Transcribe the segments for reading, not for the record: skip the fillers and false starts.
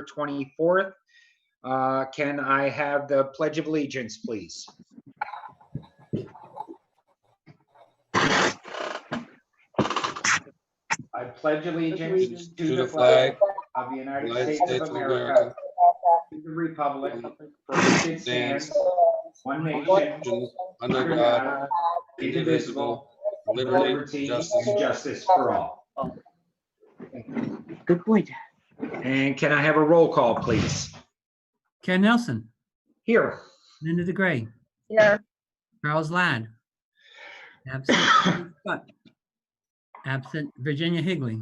24th. Can I have the Pledge of Allegiance, please? I pledge allegiance to the flag of the United States of America, to the republic for which it stands, one nation, under God, indivisible, with liberty and justice for all. Good boy. And can I have a roll call, please? Ken Nelson, Here. Linda DeGray, Here. Charles Ladd. Absent. Steve Scott. Absent Virginia Higley,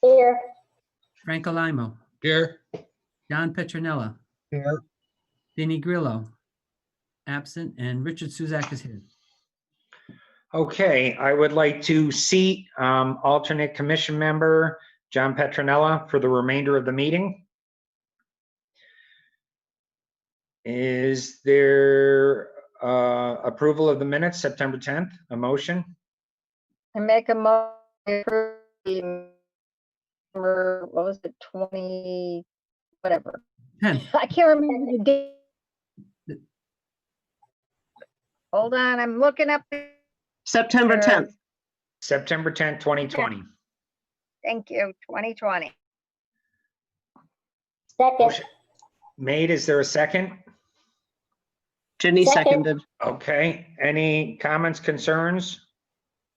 Here. Frank Alimo, Here. John Petronella, Here. Denny Grillo, absent, and Richard Suzak is here. Okay, I would like to seat alternate commission member John Petronella for the remainder of the meeting. Is there approval of the minutes, September 10th, a motion? I make a motion to approve the, what was it, 20, whatever. 10th, I can't remember the date. Hold on, I'm looking up. September 10th. September 10th, 2020. Thank you, 2020. Motion made, is there a second? Jenny seconded. Okay, any comments, concerns,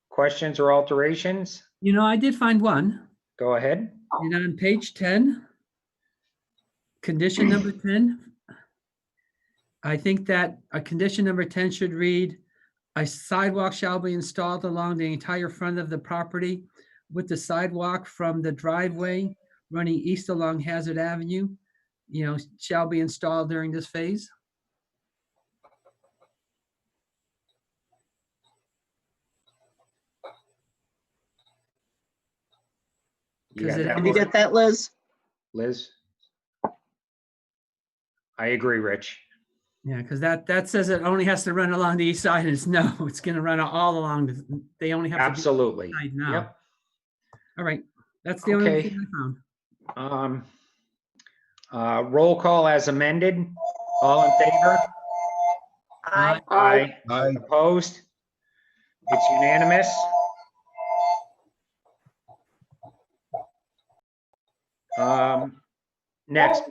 questions, or alterations? you know, I did find one, Go ahead. and on page 10, condition number 10, I think that a condition number 10 should read, a sidewalk shall be installed along the entire front of the property with the sidewalk from the driveway running east along Hazard Avenue, shall be installed during this phase. You got Because that, Did you get that, Liz? Liz? I agree, Rich. Yeah, because that says it only has to run along the east side, and it's no, it's gonna run all along, they only have to do Absolutely. the side now. Yep. All right, that's the only Okay. thing I found. Roll call as amended. All in favor? Aye. Aye. Aye. Opposed? It's unanimous. Next.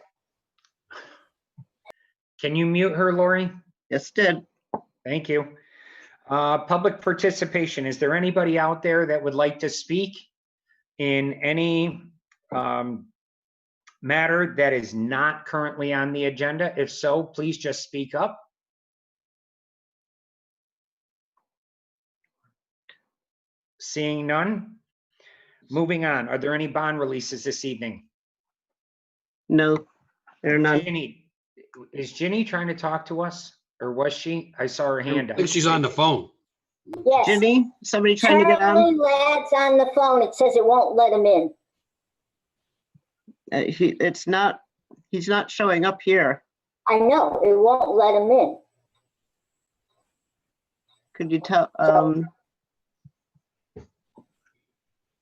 Can you mute her, Lori? Yes, did. Thank you. Public participation. Is there anybody out there that would like to speak in any matter that is not currently on the agenda? If so, please just speak up. Seeing none. Moving on. Are there any bond releases this evening? No, they're not. Ginny, is Ginny trying to talk to us, or was she? I saw her hand I up. think she's on the phone. Yes. Ginny, somebody trying to get on? Charlie Ladd's on the phone. It says it won't let him in. He's not showing up here. I know, it won't let him in. Could you tell,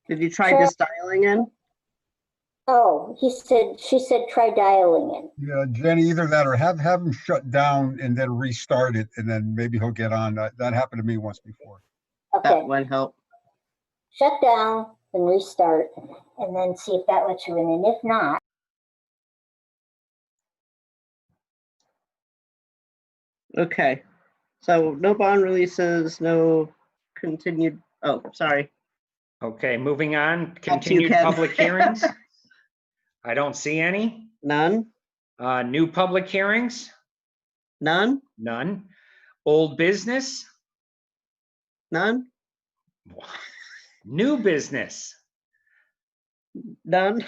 did you try just dialing in? Oh, she said try dialing in. Yeah, Jenny, either that or have him shut down and then restart it, and then maybe he'll get on. That happened to me once before. Okay, That would help. shut down and restart, and then see if that lets you in, and if not, Okay, so no bond releases, no continued, oh, sorry. Okay, moving on. Back to you, Continued Ken. public hearings. I don't see any. None, New public hearings? none, None. Old business? none, New business? none.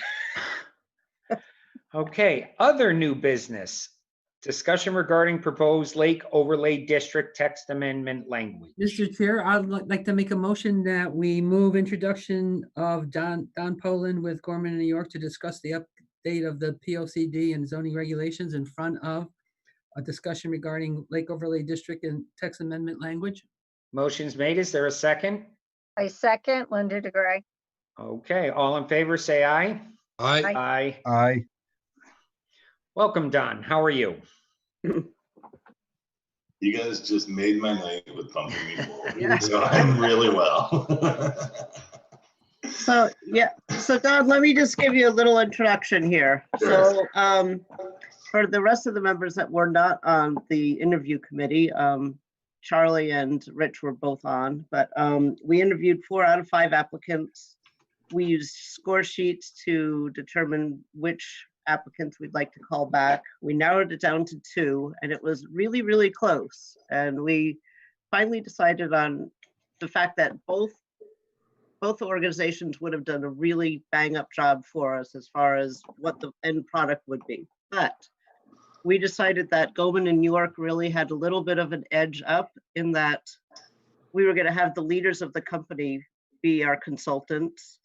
Okay, other new business. Discussion regarding proposed Lake Overlay District text amendment language. Mr. Chair, I'd like to make a motion that we move introduction of Don Poland with Gorman, New York to discuss the update of the POCD and zoning regulations in front of a discussion regarding Lake Overlay District and text amendment language. Motion's made. Is there a second? I second, Linda DeGray. Okay, all in favor, say aye. Aye. Aye. Aye. Aye. Welcome, Don. How are you? You guys just made my night with bumping me forward. So I'm really well. So, yeah, so Don, let me just give you a little introduction here. Sure. So, for the rest of the members that were not on the interview committee, Charlie and Rich were both on, but we interviewed 4 out of 5 applicants. We used score sheets to determine which applicants we'd like to call back. We narrowed it down to 2, and it was really, really close. And we finally decided on the fact that both organizations would have done a really bang-up job for us as far as what the end product would be. But we decided that Goldman and York really had a little bit of an edge up in that we were going to have the leaders of the company be our consultants.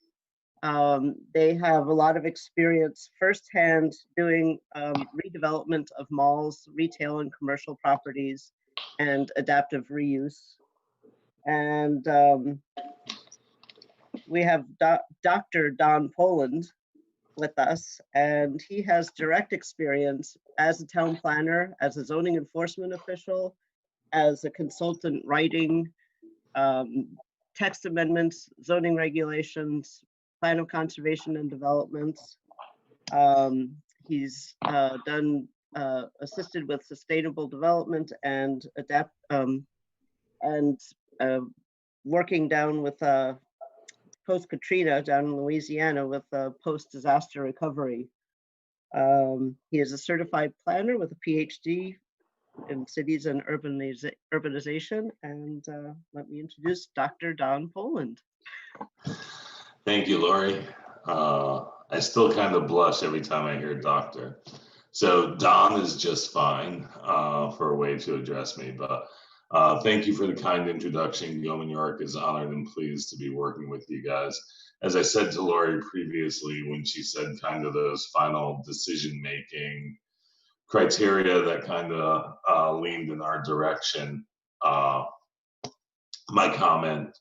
They have a lot of experience firsthand doing redevelopment of malls, retail and commercial properties, and adaptive reuse. And we have Dr. Don Poland with us, and he has direct experience as a town planner, as a zoning enforcement official, as a consultant writing text amendments, zoning regulations, plan of conservation and development. He's done assisted with sustainable development and working down with post-Katrina down in Louisiana with post-disaster recovery. He is a certified planner with a PhD in cities and urbanization. And let me introduce Dr. Don Poland. Thank you, Lori. I still kind of blush every time I hear doctor. So Don is just fine for a way to address me, but thank you for the kind introduction. Goldman York is honored and pleased to be working with you guys. As I said to Lori previously, when she said kind of those final decision-making criteria that kind of leaned in our direction, my comment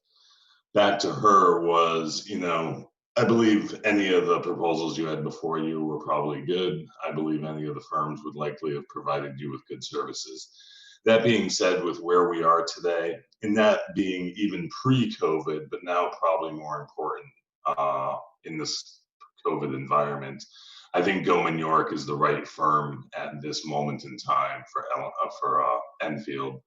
back to her was, you know, I believe any of the proposals you had before you were probably good. I believe any of the firms would likely have provided you with good services. That being said, with where we are today, and that being even pre-COVID, but now probably more important in this COVID environment, I think Goldman York is the right firm at this moment in time for Enfield.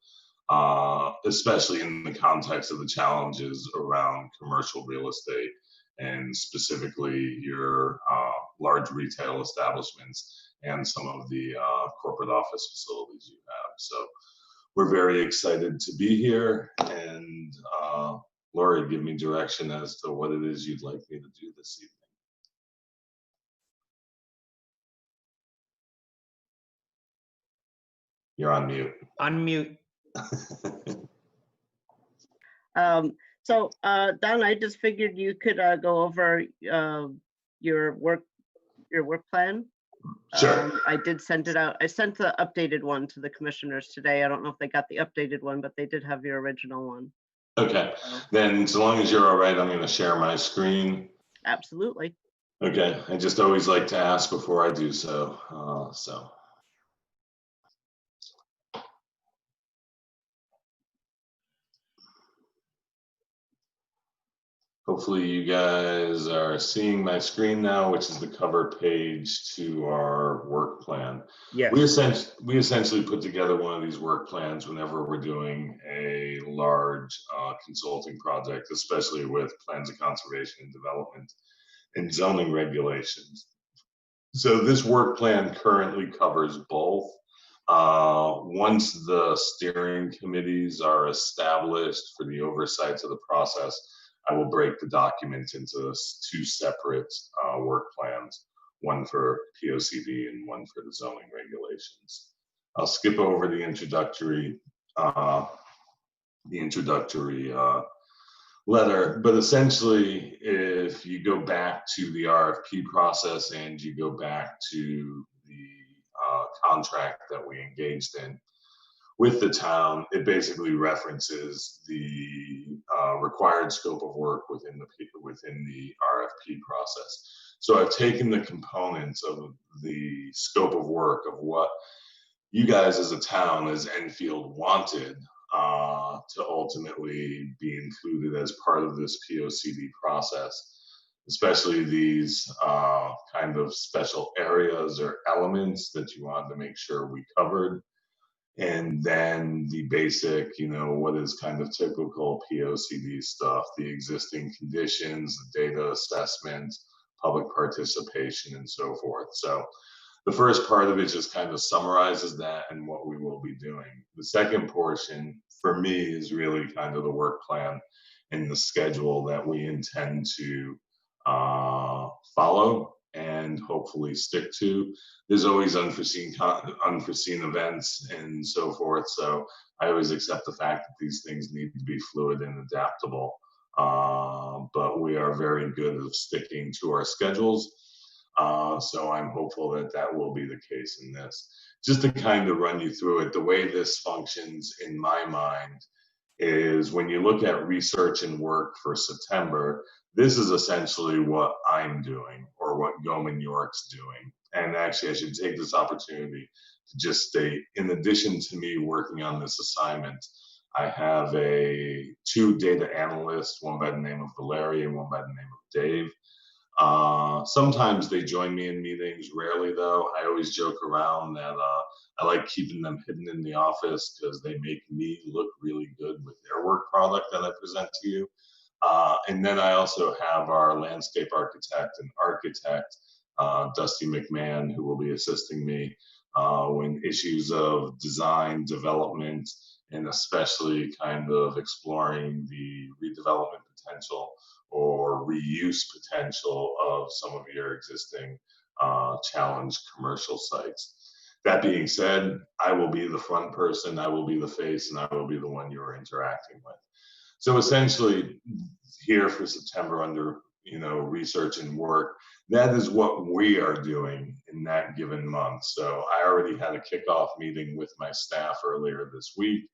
Especially in the context of the challenges around commercial real estate and specifically your large retail establishments and some of the corporate office facilities you have. So we're very excited to be here. And Lori, give me direction as to what it is you'd like me to do this evening. You're on mute. Unmute. So Don, I just figured you could go over your work plan. Sure. I did send it out. I sent the updated one to the commissioners today. I don't know if they got the updated one, but they did have your original one. Okay, then so long as you're all right, I'm going to share my screen. Absolutely. Okay, I just always like to ask before I do so. Hopefully you guys are seeing my screen now, which is the cover page to our work plan. Yes. We essentially put together one of these work plans whenever we're doing a large consulting project, especially with plans of conservation and development and zoning regulations. So this work plan currently covers both. Once the steering committees are established for the oversights of the process, I will break the document into 2 separate work plans, one for POCD and one for the zoning regulations. I'll skip over the introductory letter, but essentially, if you go back to the RFP process and you go back to the contract that we engaged in, with the town, it basically references the required scope of work within the RFP process. So I've taken the components of the scope of work of what you guys as a town, as Enfield wanted to ultimately be included as part of this POCD process, especially these kind of special areas or elements that you wanted to make sure we covered. And then the basic, what is kind of typical POCD stuff, the existing conditions, the data assessment, public participation, and so forth. So the first part of it just kind of summarizes that and what we will be doing. The second portion for me is really kind of the work plan and the schedule that we intend to follow and hopefully stick to. There's always unforeseen events and so forth. So I always accept the fact that these things need to be fluid and adaptable. But we are very good at sticking to our schedules. So I'm hopeful that that will be the case in this. Just to kind of run you through it, the way this functions in my mind is when you look at research and work for September, this is essentially what I'm doing or what Goman York's doing. And actually, I should take this opportunity to just state, in addition to me working on this assignment, I have two data analysts, one by the name of Valerie and one by the name of Dave. Sometimes they join me in meetings, rarely though. I always joke around that I like keeping them hidden in the office because they make me look really good with their work product that I present to you. And then I also have our landscape architect and architect, Dusty McMahon, who will be assisting me when issues of design, development, and especially kind of exploring the redevelopment potential or reuse potential of some of your existing challenged commercial sites. That being said, I will be the front person, I will be the face, and I will be the one you're interacting with. So essentially, here for September under research and work, that is what we are doing in that given month. So I already had a kickoff meeting with my staff earlier this week,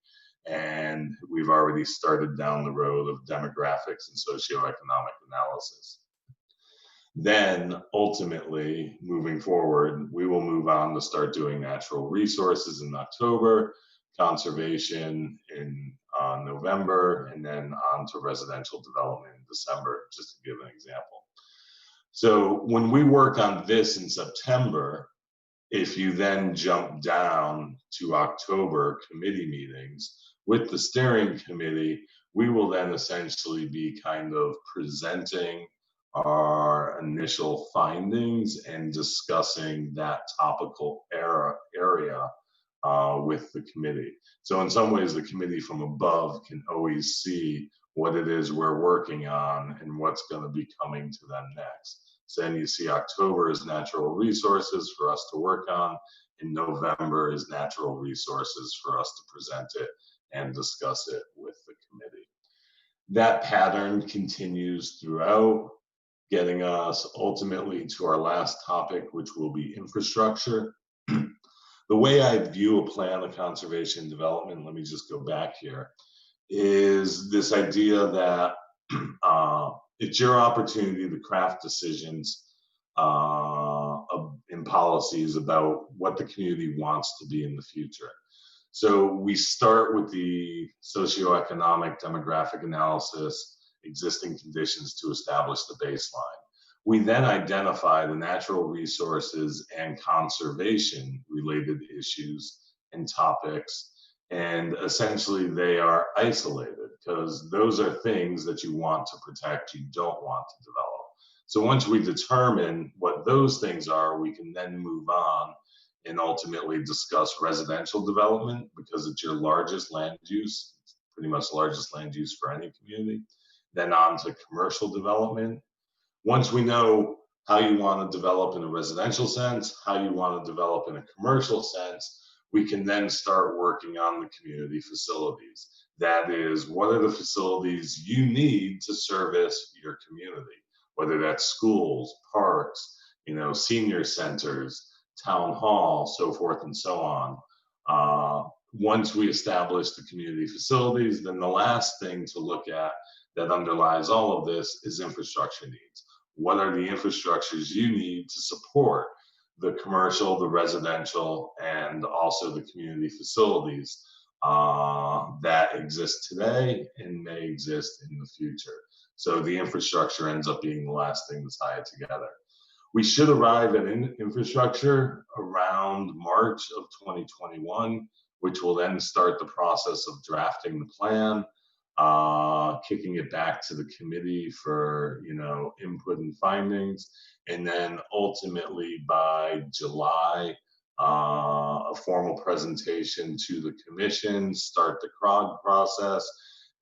and we've already started down the road of demographics and socioeconomic analysis. Then ultimately, moving forward, we will move on to start doing natural resources in October, conservation in November, and then on to residential development in December, just to give an example. So when we work on this in September, if you then jump down to October committee meetings with the steering committee, we will then essentially be kind of presenting our initial findings and discussing that topical area with the committee. So in some ways, the committee from above can always see what it is we're working on and what's going to be coming to them next. So then you see October is natural resources for us to work on, and November is natural resources for us to present it and discuss it with the committee. That pattern continues throughout, getting us ultimately to our last topic, which will be infrastructure. The way I view a plan of conservation development, let me just go back here, is this idea that it's your opportunity to craft decisions and policies about what the community wants to be in the future. So we start with the socioeconomic demographic analysis, existing conditions to establish the baseline. We then identify the natural resources and conservation related issues and topics, and essentially they are isolated because those are things that you want to protect, you don't want to develop. So once we determine what those things are, we can then move on and ultimately discuss residential development because it's your largest land use, pretty much the largest land use for any community. Then on to commercial development. Once we know how you want to develop in a residential sense, how you want to develop in a commercial sense, we can then start working on the community facilities. That is, what are the facilities you need to service your community, whether that's schools, parks, senior centers, town hall, so forth and so on. once we establish the community facilities, then the last thing to look at that underlies all of this is infrastructure needs. What are the infrastructures you need to support the commercial, the residential, and also the community facilities that exist today and may exist in the future? So the infrastructure ends up being the last thing to tie it together. We should arrive at infrastructure around March of 2021, which will then start the process of drafting the plan, kicking it back to the committee for, you know, input and findings, and then ultimately by July, a formal presentation to the commission, start the CROG process,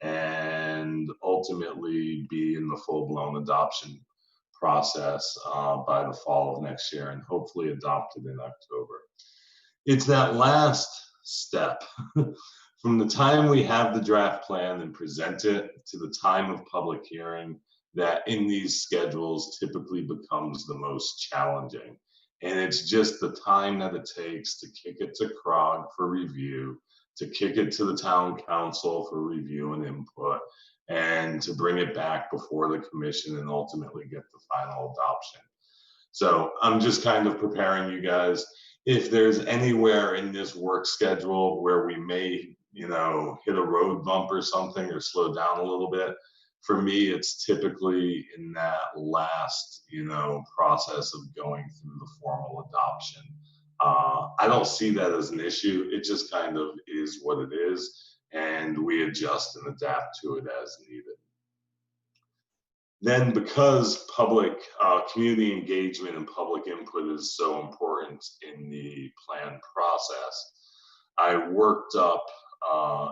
and ultimately be in the full-blown adoption process by the fall of next year, and hopefully adopted in October. It's that last step from the time we have the draft plan and present it to the time of public hearing that in these schedules typically becomes the most challenging. And it's just the time that it takes to kick it to CROG for review, to kick it to the town council for review and input, and to bring it back before the commission and ultimately get the final adoption. So I'm just kind of preparing you guys. If there's anywhere in this work schedule where we may, you know, hit a road bump or something or slow down a little bit, for me, it's typically in that last, you know, process of going through the formal adoption. I don't see that as an issue. It just kind of is what it is, and we adjust and adapt to it as needed. Then, because public community engagement and public input is so important in the plan process, I worked up,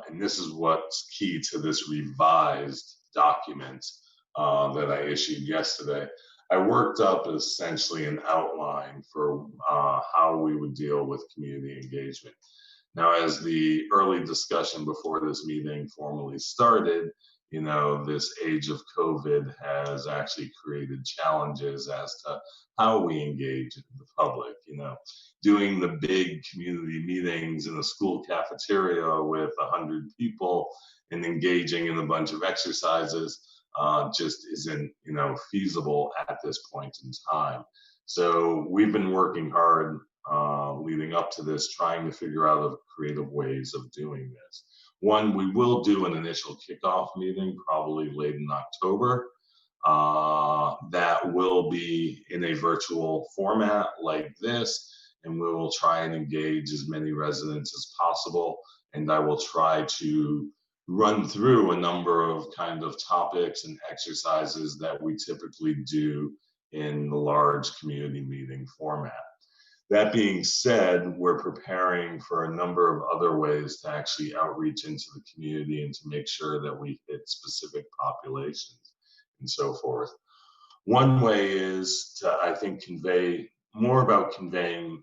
and this is what's key to this revised document that I issued yesterday. I worked up essentially an outline for how we would deal with community engagement. Now, as the early discussion before this meeting formally started, you know, this age of COVID has actually created challenges as to how we engage the public. You know, doing the big community meetings in a school cafeteria with 100 people and engaging in a bunch of exercises just isn't, you know, feasible at this point in time. So we've been working hard leading up to this, trying to figure out creative ways of doing this. One, we will do an initial kickoff meeting probably late in October. That will be in a virtual format like this, and we will try and engage as many residents as possible. And I will try to run through a number of kind of topics and exercises that we typically do in the large community meeting format. That being said, we're preparing for a number of other ways to actually outreach into the community and to make sure that we hit specific populations and so forth. One way is to, I think, convey more about conveying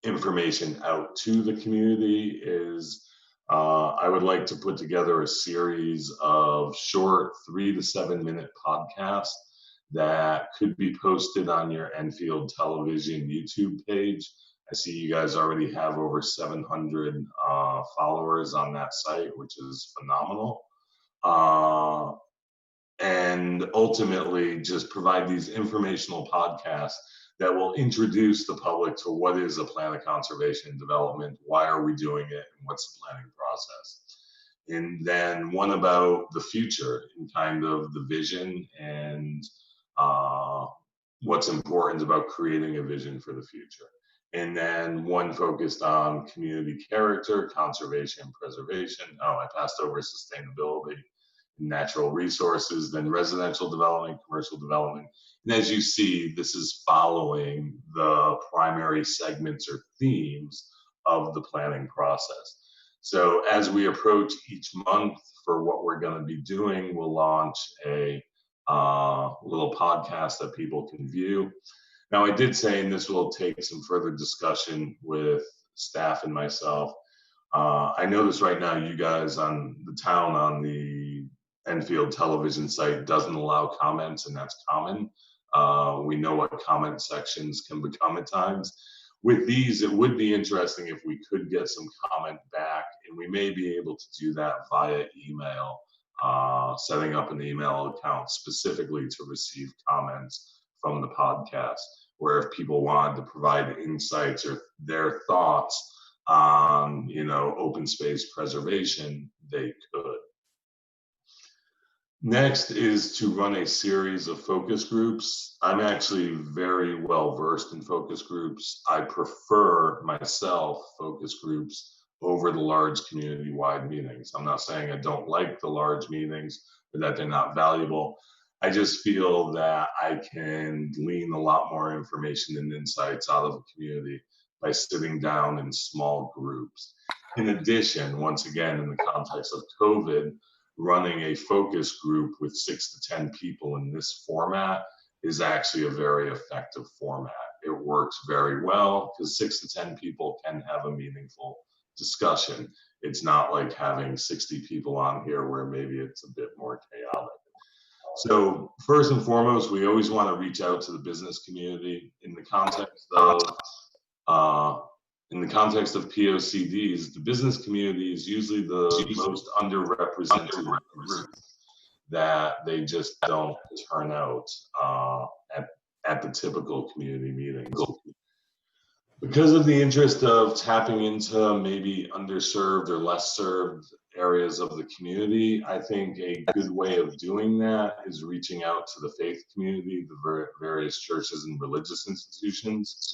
information out to the community is I would like to put together a series of short 3 to 7 minute podcasts that could be posted on your Enfield Television YouTube page. I see you guys already have over 700 followers on that site, which is phenomenal. And ultimately just provide these informational podcasts that will introduce the public to what is a plan of conservation and development, why are we doing it, and what's the planning process. And then one about the future and kind of the vision and what's important about creating a vision for the future. And then one focused on community character, conservation, and preservation. Oh, I passed over sustainability, natural resources, then residential development, commercial development. And as you see, this is following the primary segments or themes of the planning process. So as we approach each month for what we're going to be doing, we'll launch a little podcast that people can view. Now, I did say, and this will take some further discussion with staff and myself, I notice right now you guys on the town on the Enfield Television site doesn't allow comments, and that's common. We know what comment sections can become at times. With these, it would be interesting if we could get some comment back and we may be able to do that via email, setting up an email account specifically to receive comments from the podcast, where if people wanted to provide insights or their thoughts on, open space preservation, they could. Next is to run a series of focus groups. I'm actually very well versed in focus groups. I prefer myself focus groups over the large community-wide meetings. I'm not saying I don't like the large meetings or that they're not valuable. I just feel that I can glean a lot more information and insights out of the community by sitting down in small groups. In addition, once again, in the context of COVID, running a focus group with 6 to 10 people in this format is actually a very effective format. It works very well because 6 to 10 people can have a meaningful discussion. It's not like having 60 people on here where maybe it's a bit more chaotic. So first and foremost, we always want to reach out to the business community in the context of POCDs. The business community is usually the most underrepresented group that they just don't turn out at the typical community meetings. Because of the interest of tapping into maybe underserved or less served areas of the community, I think a good way of doing that is reaching out to the faith community, the various churches and religious institutions,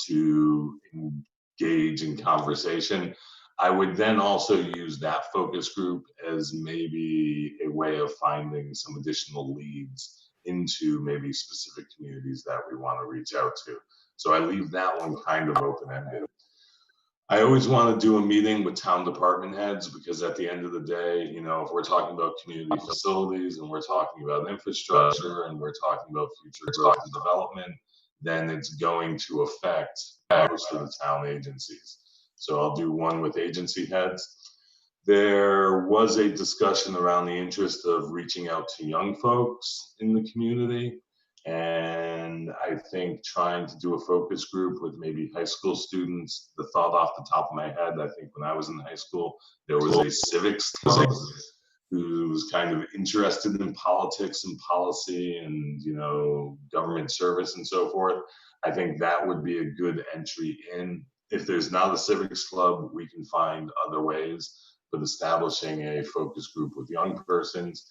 to engage in conversation. I would then also use that focus group as maybe a way of finding some additional leads into maybe specific communities that we want to reach out to. So I leave that one kind of open-ended. I always want to do a meeting with town department heads because at the end of the day, if we're talking about community facilities and we're talking about infrastructure and we're talking about future growth and development, then it's going to affect most of the town agencies. So I'll do one with agency heads. There was a discussion around the interest of reaching out to young folks in the community. And I think trying to do a focus group with maybe high school students, the thought off the top of my head, I think when I was in high school, there was a civics club who was kind of interested in politics and policy and, government service and so forth. I think that would be a good entry in. If there's not a civics club, we can find other ways, but establishing a focus group with young persons.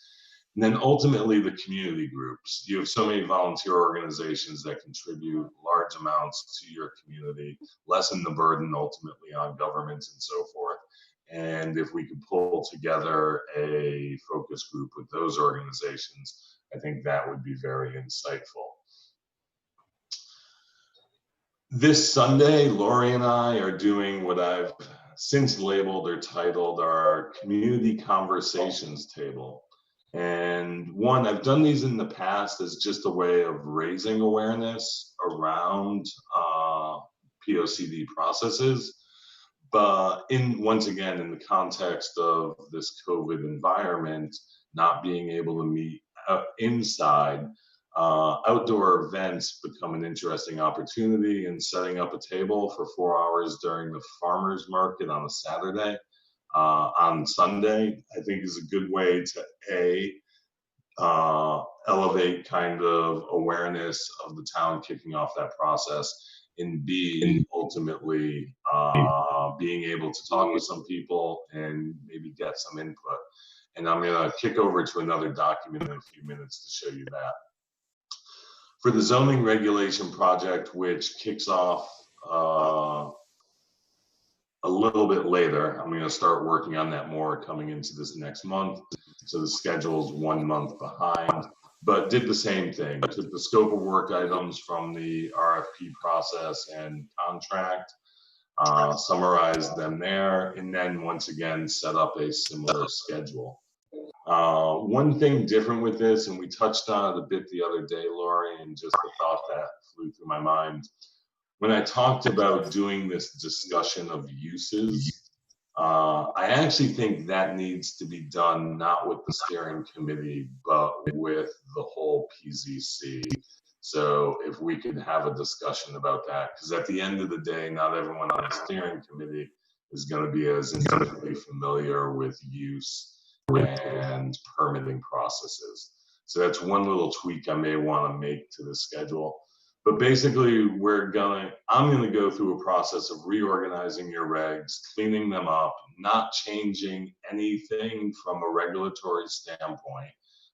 And then ultimately the community groups. You have so many volunteer organizations that contribute large amounts to your community, lessen the burden ultimately on governments and so forth. And if we could pull together a focus group with those organizations, I think that would be very insightful. This Sunday, Lori and I are doing what I've since labeled or titled our Community Conversations Table. And one, I've done these in the past as just a way of raising awareness around POCD processes. But once again, in the context of this COVID environment, not being able to meet inside, outdoor events become an interesting opportunity, and setting up a table for 4 hours during the farmers market on a Saturday, on Sunday, I think is a good way to elevate kind of awareness of the town kicking off that process, and B, ultimately being able to talk with some people and maybe get some input. And I'm going to kick over to another document in a few minutes to show you that. For the zoning regulation project, which kicks off a little bit later, I'm going to start working on that more coming into this next month. So the schedule's 1 month behind, but did the same thing. Took the scope of work items from the RFP process and contract, summarized them there, and then once again set up a similar schedule. One thing different with this, and we touched on it a bit the other day, Lori, and just the thought that flew through my mind. When I talked about doing this discussion of uses, I actually think that needs to be done not with the steering committee, but with the whole PZC. So if we could have a discussion about that, because at the end of the day, not everyone on the steering committee is going to be as intimately familiar with use and permitting processes. So that's one little tweak I may want to make to the schedule. But basically, I'm going to go through a process of reorganizing your regs, cleaning them up, not changing anything from a regulatory standpoint,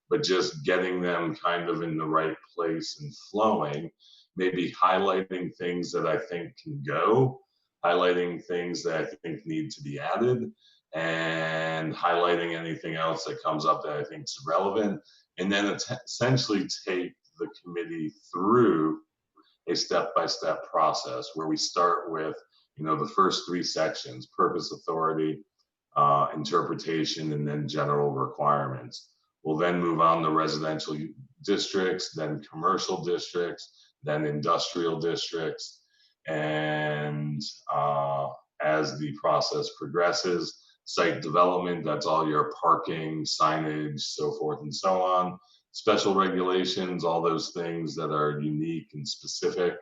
but just getting them kind of in the right place and flowing, maybe highlighting things that I think can go, highlighting things that I think need to be added, and highlighting anything else that comes up that I think is relevant, and then essentially take the committee through a step-by-step process where we start with, the first 3 sections: purpose, authority, interpretation, and then general requirements. We'll then move on to residential districts, then commercial districts, then industrial districts. And as the process progresses, site development, that's all your parking, signage, so forth and so on. Special regulations, all those things that are unique and specific,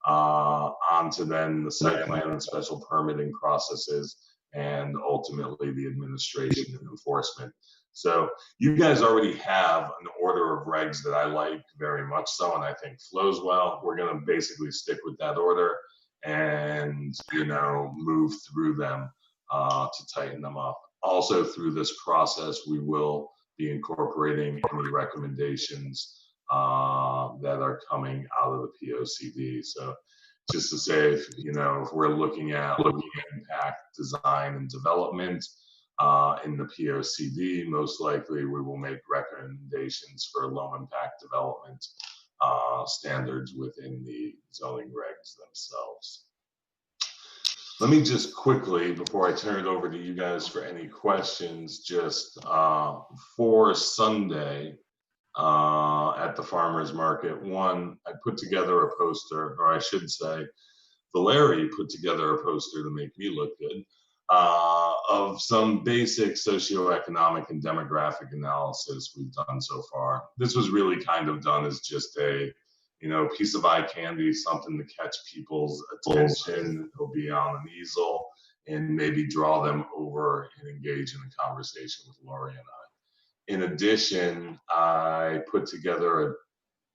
onto then the site plan and special permitting processes, and ultimately the administration and enforcement. So you guys already have an order of regs that I like very much so, and I think flows well. We're going to basically stick with that order and, move through them to tighten them up. Also, through this process, we will be incorporating any recommendations that are coming out of the POCD. So just to say, if we're looking at impact, design, and development in the POCD, most likely we will make recommendations for low impact development standards within the zoning regs themselves. Let me just quickly, before I turn it over to you guys for any questions, just for Sunday at the farmers market, I put together a poster, or I should say, Valeri put together a poster to make me look good, of some basic socioeconomic and demographic analysis we've done so far. This was really kind of done as just a piece of eye candy, something to catch people's attention. It'll be on an easel and maybe draw them over and engage in a conversation with Lori and I. In addition, I put together a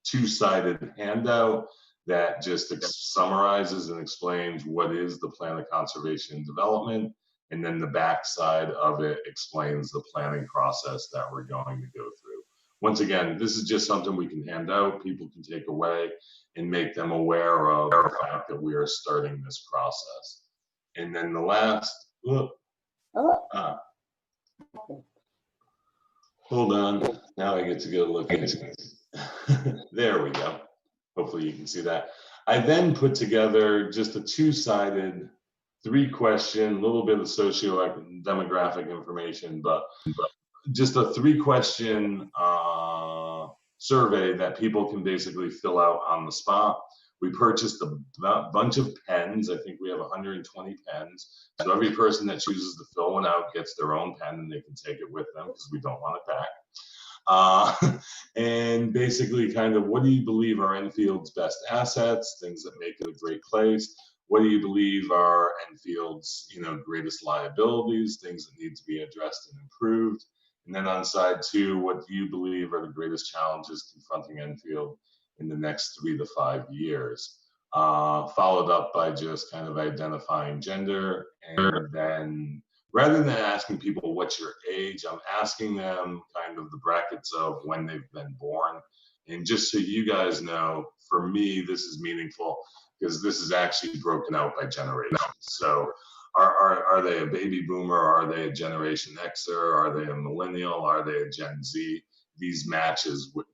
2-sided handout that just summarizes and explains what is the plan of conservation and development, and then the back side of it explains the planning process that we're going to go through. Once again, this is just something we can hand out, people can take away, and make them aware of the fact that we are starting this process. And then the last, hold on, now I get to go look at it. There we go. Hopefully you can see that. I then put together just a 2-sided, 3-question, little bit of socio-demographic information, but just a 3-question survey that people can basically fill out on the spot. We purchased a bunch of pens. I think we have 120 pens. So every person that chooses to fill one out gets their own pen, and they can take it with them because we don't want it back. And basically kind of, what do you believe are Enfield's best assets, things that make it a great place? What do you believe are Enfield's greatest liabilities, things that need to be addressed and improved? And then on side 2, what do you believe are the greatest challenges confronting Enfield in the next 3 to 5 years? Followed up by just kind of identifying gender. And then rather than asking people what's your age, I'm asking them kind of the brackets of when they've been born. And just so you guys know, for me, this is meaningful because this is actually broken out by generation. So are they a baby boomer? Are they a Generation Xer? Are they a millennial? Are they a Gen Z? These match with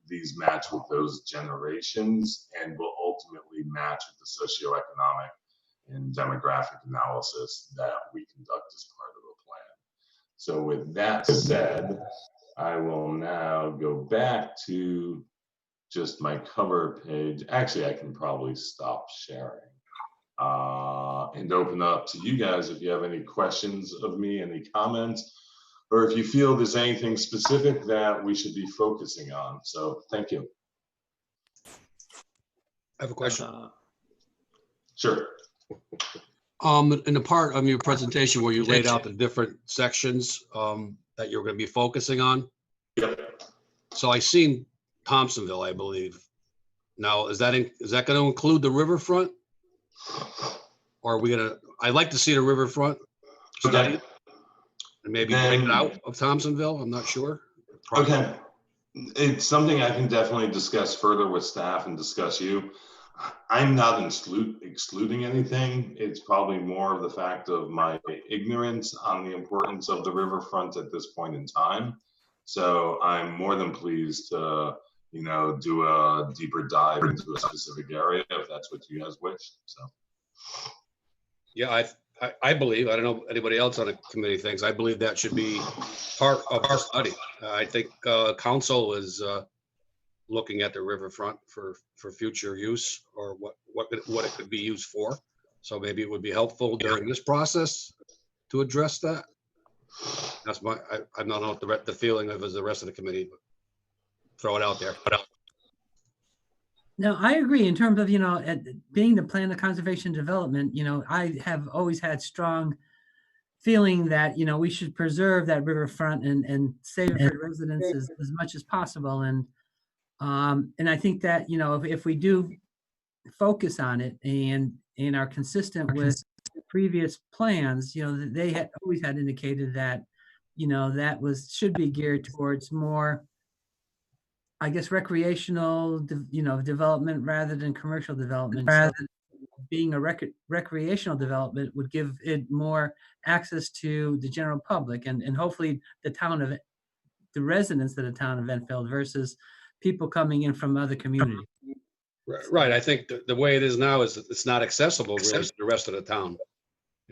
those generations and will ultimately match with the socioeconomic and demographic analysis that we conduct as part of the plan. So with that said, I will now go back to just my cover page. Actually, I can probably stop sharing and open up to you guys if you have any questions of me, any comments, or if you feel there's anything specific that we should be focusing on. So thank you. I have a question. Sure. In the part of your presentation where you laid out the different sections, that you're gonna be focusing on. Yep. So I seen Thompsonville, I believe. Now, is that gonna include the riverfront? Or are we gonna, I'd like to see the riverfront study Okay. and maybe break it Then- out of Thompsonville. I'm not sure. Okay. It's something I can definitely discuss further with staff and discuss you. I'm not excluding anything. It's probably more of the fact of my ignorance on the importance of the riverfront at this point in time. So I'm more than pleased to, do a deeper dive into a specific area if that's what you guys wish. So. Yeah, I believe, I don't know anybody else on the committee thinks, I believe that should be part of our study. I think council is looking at the riverfront for future use or what it could be used for. So maybe it would be helpful during this process to address that. That's I don't know what the feeling of is the rest of the committee, but throw it out there. No, I agree in terms of, being the plan of conservation development, I have always had strong feeling that, we should preserve that riverfront and save it for the residents as much as possible. And I think that, if we do focus on it and are consistent with previous plans, they had always had indicated that, that should be geared towards more, I guess, recreational, development rather than commercial development. So being a recreational development would give it more access to the general public and hopefully the residents of the town of Enfield versus people coming in from other communities. Right. I think the way it is now is it's not accessible really to the rest of the town.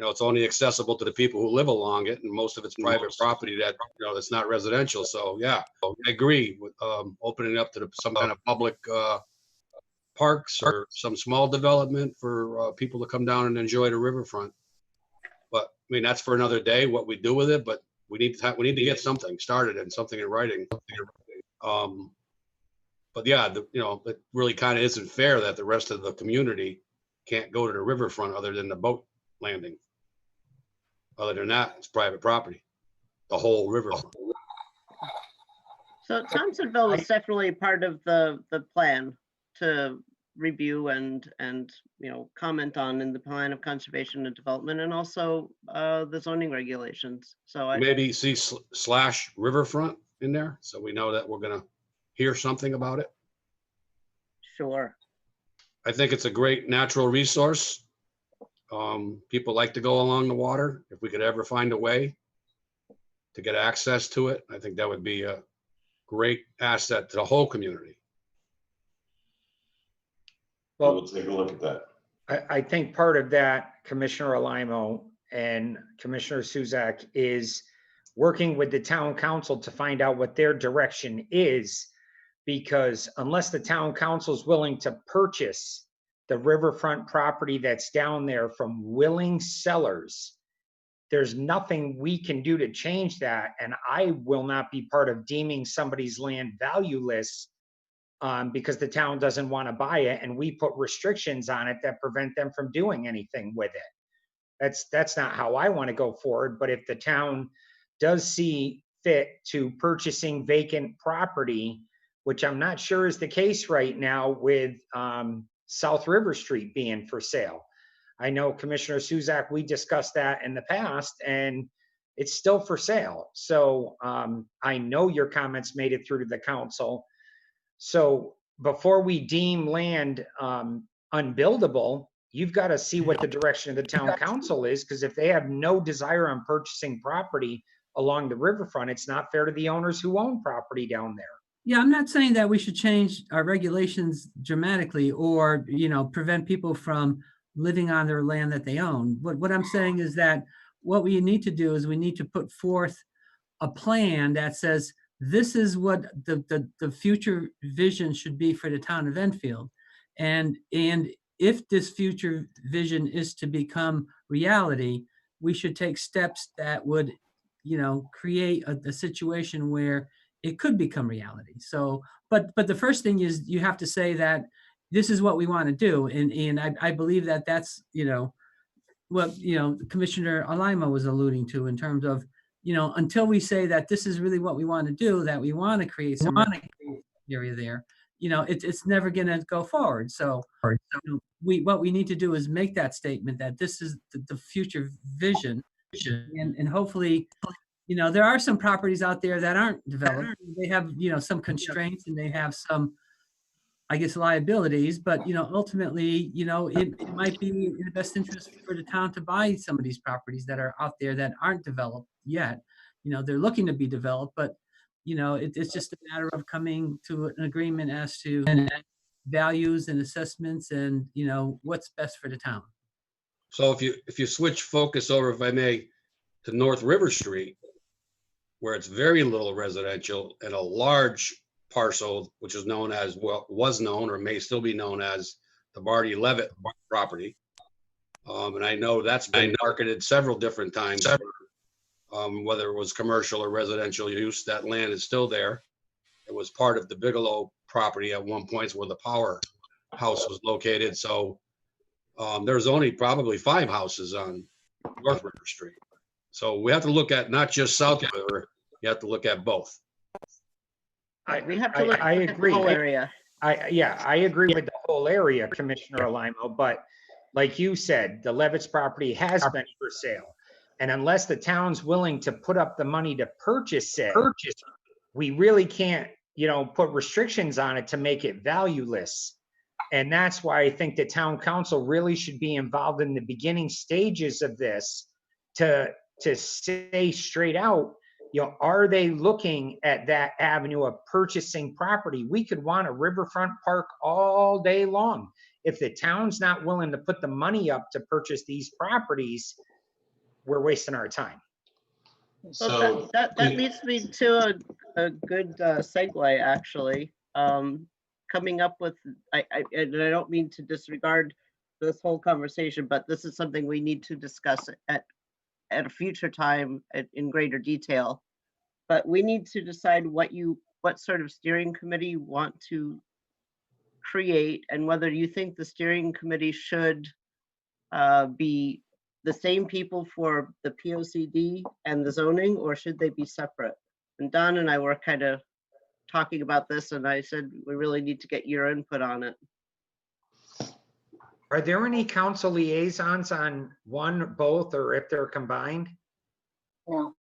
It's only accessible to the people who live along it, and most of it's private property that, it's not residential. So yeah, I agree with opening up to some kind of public parks or some small development for people to come down and enjoy the riverfront. But I mean, that's for another day, what we do with it, but we need to get something started and something in writing. But yeah, it really kind of isn't fair that the rest of the community can't go to the riverfront other than the boat landing. Other than that, it's private property, the whole riverfront. So Thompsonville is definitely part of the plan to review and comment on in the plan of conservation and development, and also the zoning regulations. So Maybe see / riverfront in there, so we know that we're gonna hear something about it. Sure. I think it's a great natural resource. People like to go along the water. If we could ever find a way to get access to it, I think that would be a great asset to the whole community. Well, we'll take a look at that. I think part of that, Commissioner Alimo and Commissioner Suzak, is working with the town council to find out what their direction is, because unless the town council is willing to purchase the riverfront property that's down there from willing sellers, there's nothing we can do to change that. And I will not be part of deeming somebody's land valueless because the town doesn't want to buy it and we put restrictions on it that prevent them from doing anything with it. That's not how I want to go forward. But if the town does see fit to purchasing vacant property, which I'm not sure is the case right now with South River Street being for sale. I know Commissioner Suzak, we discussed that in the past and it's still for sale. So I know your comments made it through to the council. So before we deem land unbuildable, you've got to see what the direction of the town council is, because if they have no desire on purchasing property along the riverfront, it's not fair to the owners who own property down there. Yeah, I'm not saying that we should change our regulations dramatically or, prevent people from living on their land that they own. What I'm saying is that what we need to do is we need to put forth a plan that says, this is what the future vision should be for the town of Enfield. And if this future vision is to become reality, we should take steps that would, create a situation where it could become reality. So, but the first thing is you have to say that this is what we want to do. And I believe that that's, what, Commissioner Alima was alluding to in terms of, until we say that this is really what we want to do, that we want to create some area there, it's never going to go forward. So what we need to do is make that statement that this is the future vision, and hopefully, there are some properties out there that aren't developed. They have, some constraints and they have some, I guess, liabilities, but, ultimately, it might be in the best interest for the town to buy some of these properties that are out there that aren't developed yet. They're looking to be developed, but, it's just a matter of coming to an agreement as to values and assessments and, what's best for the town. So if you switch focus over, if I may, to North River Street, where it's very little residential and a large parcel, which is known as, well, was known or may still be known as the Marty Levitt property. And I know that's been marketed several different times, whether it was commercial or residential use. That land is still there. It was part of the Bigelow property at one point where the power house was located. So there's only probably 5 houses on North River Street. So we have to look at not just South River, you have to look at both. We have to look I at the agree. whole area. I agree with the whole area, Commissioner Alimo, but like you said, the Levitt's property has been for sale. And unless the town's willing to put up the money to purchase it, we really can't, put restrictions on it to make it valueless. And that's why I think the town council really should be involved in the beginning stages of this to say straight out, are they looking at that avenue of purchasing property? We could want a riverfront park all day long. If the town's not willing to put the money up to purchase these properties, we're wasting our time. So that leads me to a good segue, actually. Coming up with, and I don't mean to disregard this whole conversation, but this is something we need to discuss at a future time in greater detail. But we need to decide what sort of steering committee you want to create, and whether you think the steering committee should be the same people for the POCD and the zoning, or should they be separate? And Don and I were kind of talking about this, and I said we really need to get your input on it. Are there any council liaisons on one, both, or if they're combined? No,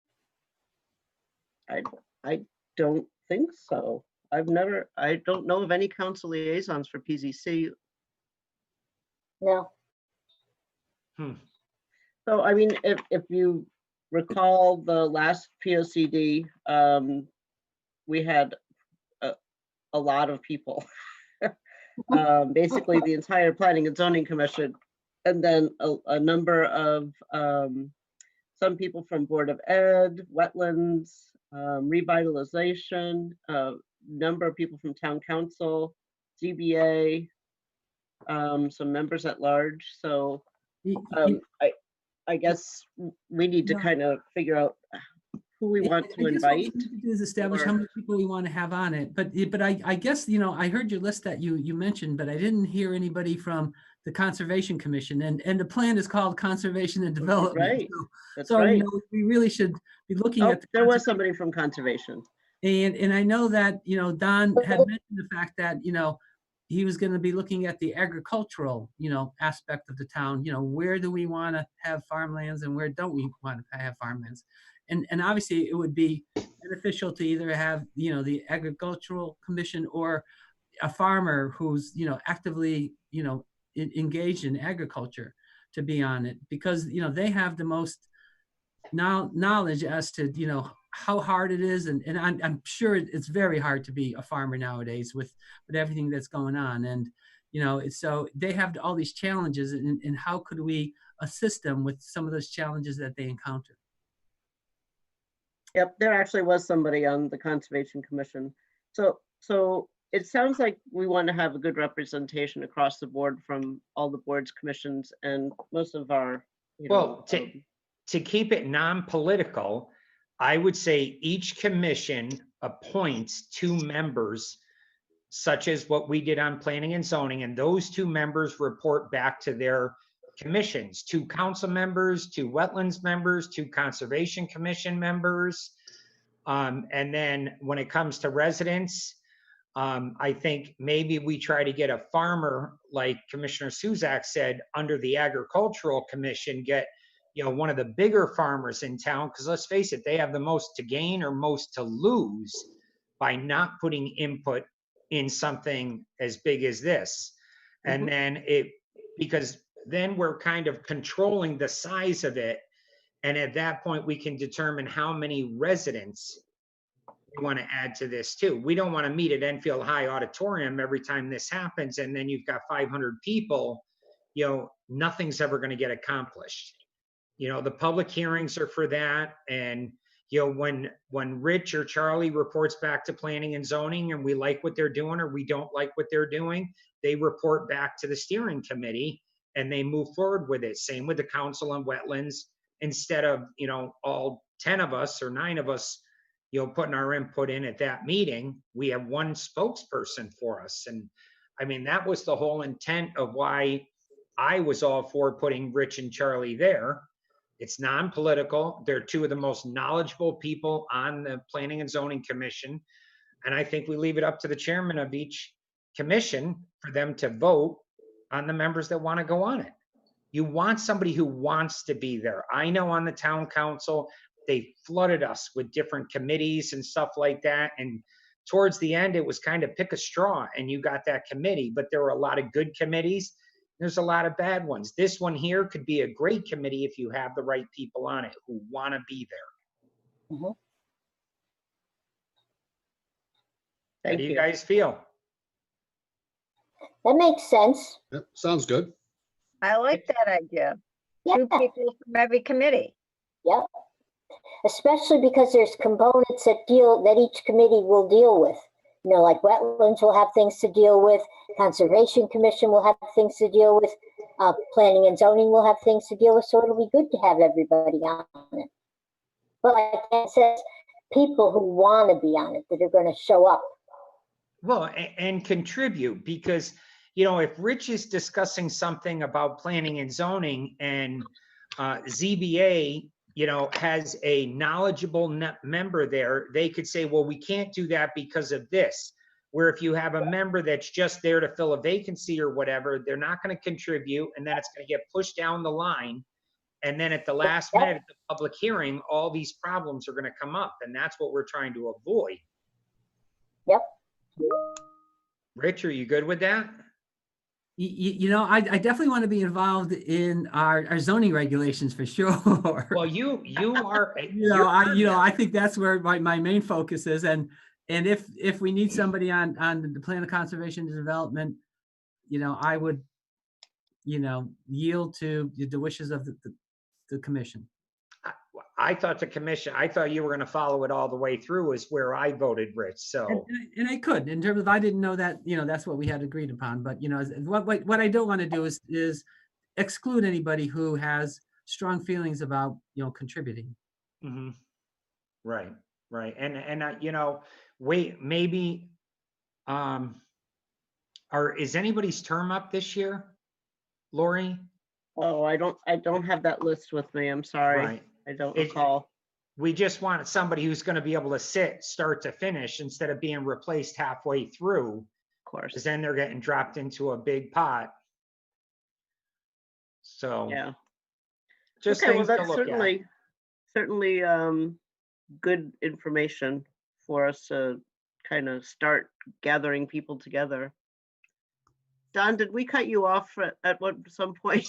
I don't think so. I don't know of any council liaisons for PZC. no. So, I mean, if you recall the last POCD, we had a lot of people. Basically the entire Planning and Zoning Commission, and then a number of some people from Board of Ed, Wetlands, Revitalization, number of people from Town Council, ZBA, some members at large. So I guess we need to kind of figure out who we want to I guess what we invite. need to do is establish how many people we want to have on it. But I guess, I heard your list that you mentioned, but I didn't hear anybody from the Conservation Commission, and the plan is called Conservation and Development. Right. So- That's So, right. we really should be looking Oh, at. there was somebody from Conservation. And I know that, Don had mentioned the fact that, he was going to be looking at the agricultural, aspect of the town. Where do we want to have farmlands and where don't we want to have farmlands? And obviously it would be beneficial to either have, the agricultural commission or a farmer who's, actively, engaged in agriculture to be on it, because, they have the most knowledge as to, how hard it is. And I'm sure it's very hard to be a farmer nowadays with everything that's going on. And, so they have all these challenges, and how could we assist them with some of those challenges that they encounter? Yep, there actually was somebody on the Conservation Commission. So it sounds like we want to have a good representation across the board from all the boards, commissions, and most of our, Well, to keep it non-political, I would say each commission appoints 2 members, such as what we did on planning and zoning, and those 2 members report back to their commissions, 2 council members, 2 wetlands members, 2 conservation commission members. And then when it comes to residents, I think maybe we try to get a farmer, like Commissioner Suzak said, under the agricultural commission, get, one of the bigger farmers in town, because let's face it, they have the most to gain or most to lose by not putting input in something as big as this. And then because then we're kind of controlling the size of it. And at that point, we can determine how many residents we want to add to this too. We don't want to meet at Enfield High Auditorium every time this happens, and then you've got 500 people, nothing's ever going to get accomplished. The public hearings are for that. And, when Rich or Charlie reports back to planning and zoning and we like what they're doing or we don't like what they're doing, they report back to the steering committee and they move forward with it. Same with the council on wetlands, instead of, all 10 of us or 9 of us, putting our input in at that meeting, we have one spokesperson for us. And I mean, that was the whole intent of why I was all for putting Rich and Charlie there. It's non-political. They're 2 of the most knowledgeable people on the Planning and Zoning Commission. And I think we leave it up to the chairman of each commission for them to vote on the members that want to go on it. You want somebody who wants to be there. I know on the town council, they flooded us with different committees and stuff like that. And towards the end, it was kind of pick a straw and you got that committee, but there were a lot of good committees. There's a lot of bad ones. This one here could be a great committee if you have the right people on it who want to be there. How do you guys feel? That makes sense. Yep, sounds good. I like that idea. Yeah, 2 people from every committee. yep. Especially because there's components that each committee will deal with. Like wetlands will have things to deal with, Conservation Commission will have things to deal with, Planning and Zoning will have things to deal with, so it'll be good to have everybody on it. But like Ken says, people who want to be on it, that are going to show up. Well, and contribute, because, if Rich is discussing something about planning and zoning and ZBA, has a knowledgeable member there, they could say, well, we can't do that because of this. Where if you have a member that's just there to fill a vacancy or whatever, they're not going to contribute, and then it's going to get pushed down the line. And then at the last minute of the public hearing, all these problems are going to come up, and that's what we're trying to avoid. Yep. Rich, are you good with that? I definitely want to be involved in our zoning regulations for sure. Well, you are. I think that's where my main focus is, and if we need somebody on the plan of conservation and development, I would, yield to the wishes of the commission. I thought you were going to follow it all the way through, is where I voted, Rich. So, and I could, in terms of, I didn't know that, that's what we had agreed upon, but what I don't want to do is exclude anybody who has strong feelings about, contributing. mm-hmm. Right. And wait, maybe, is anybody's term up this year, Lori? Oh, I don't have that list with me. I'm sorry. Right. I don't recall. We just want somebody who's going to be able to sit start to finish instead of being replaced halfway through, Of course. because then they're getting dropped into a big pot. So Yeah. just Okay, well, things to that's look at. certainly good information for us to kind of start gathering people together. Don, did we cut you off at some point?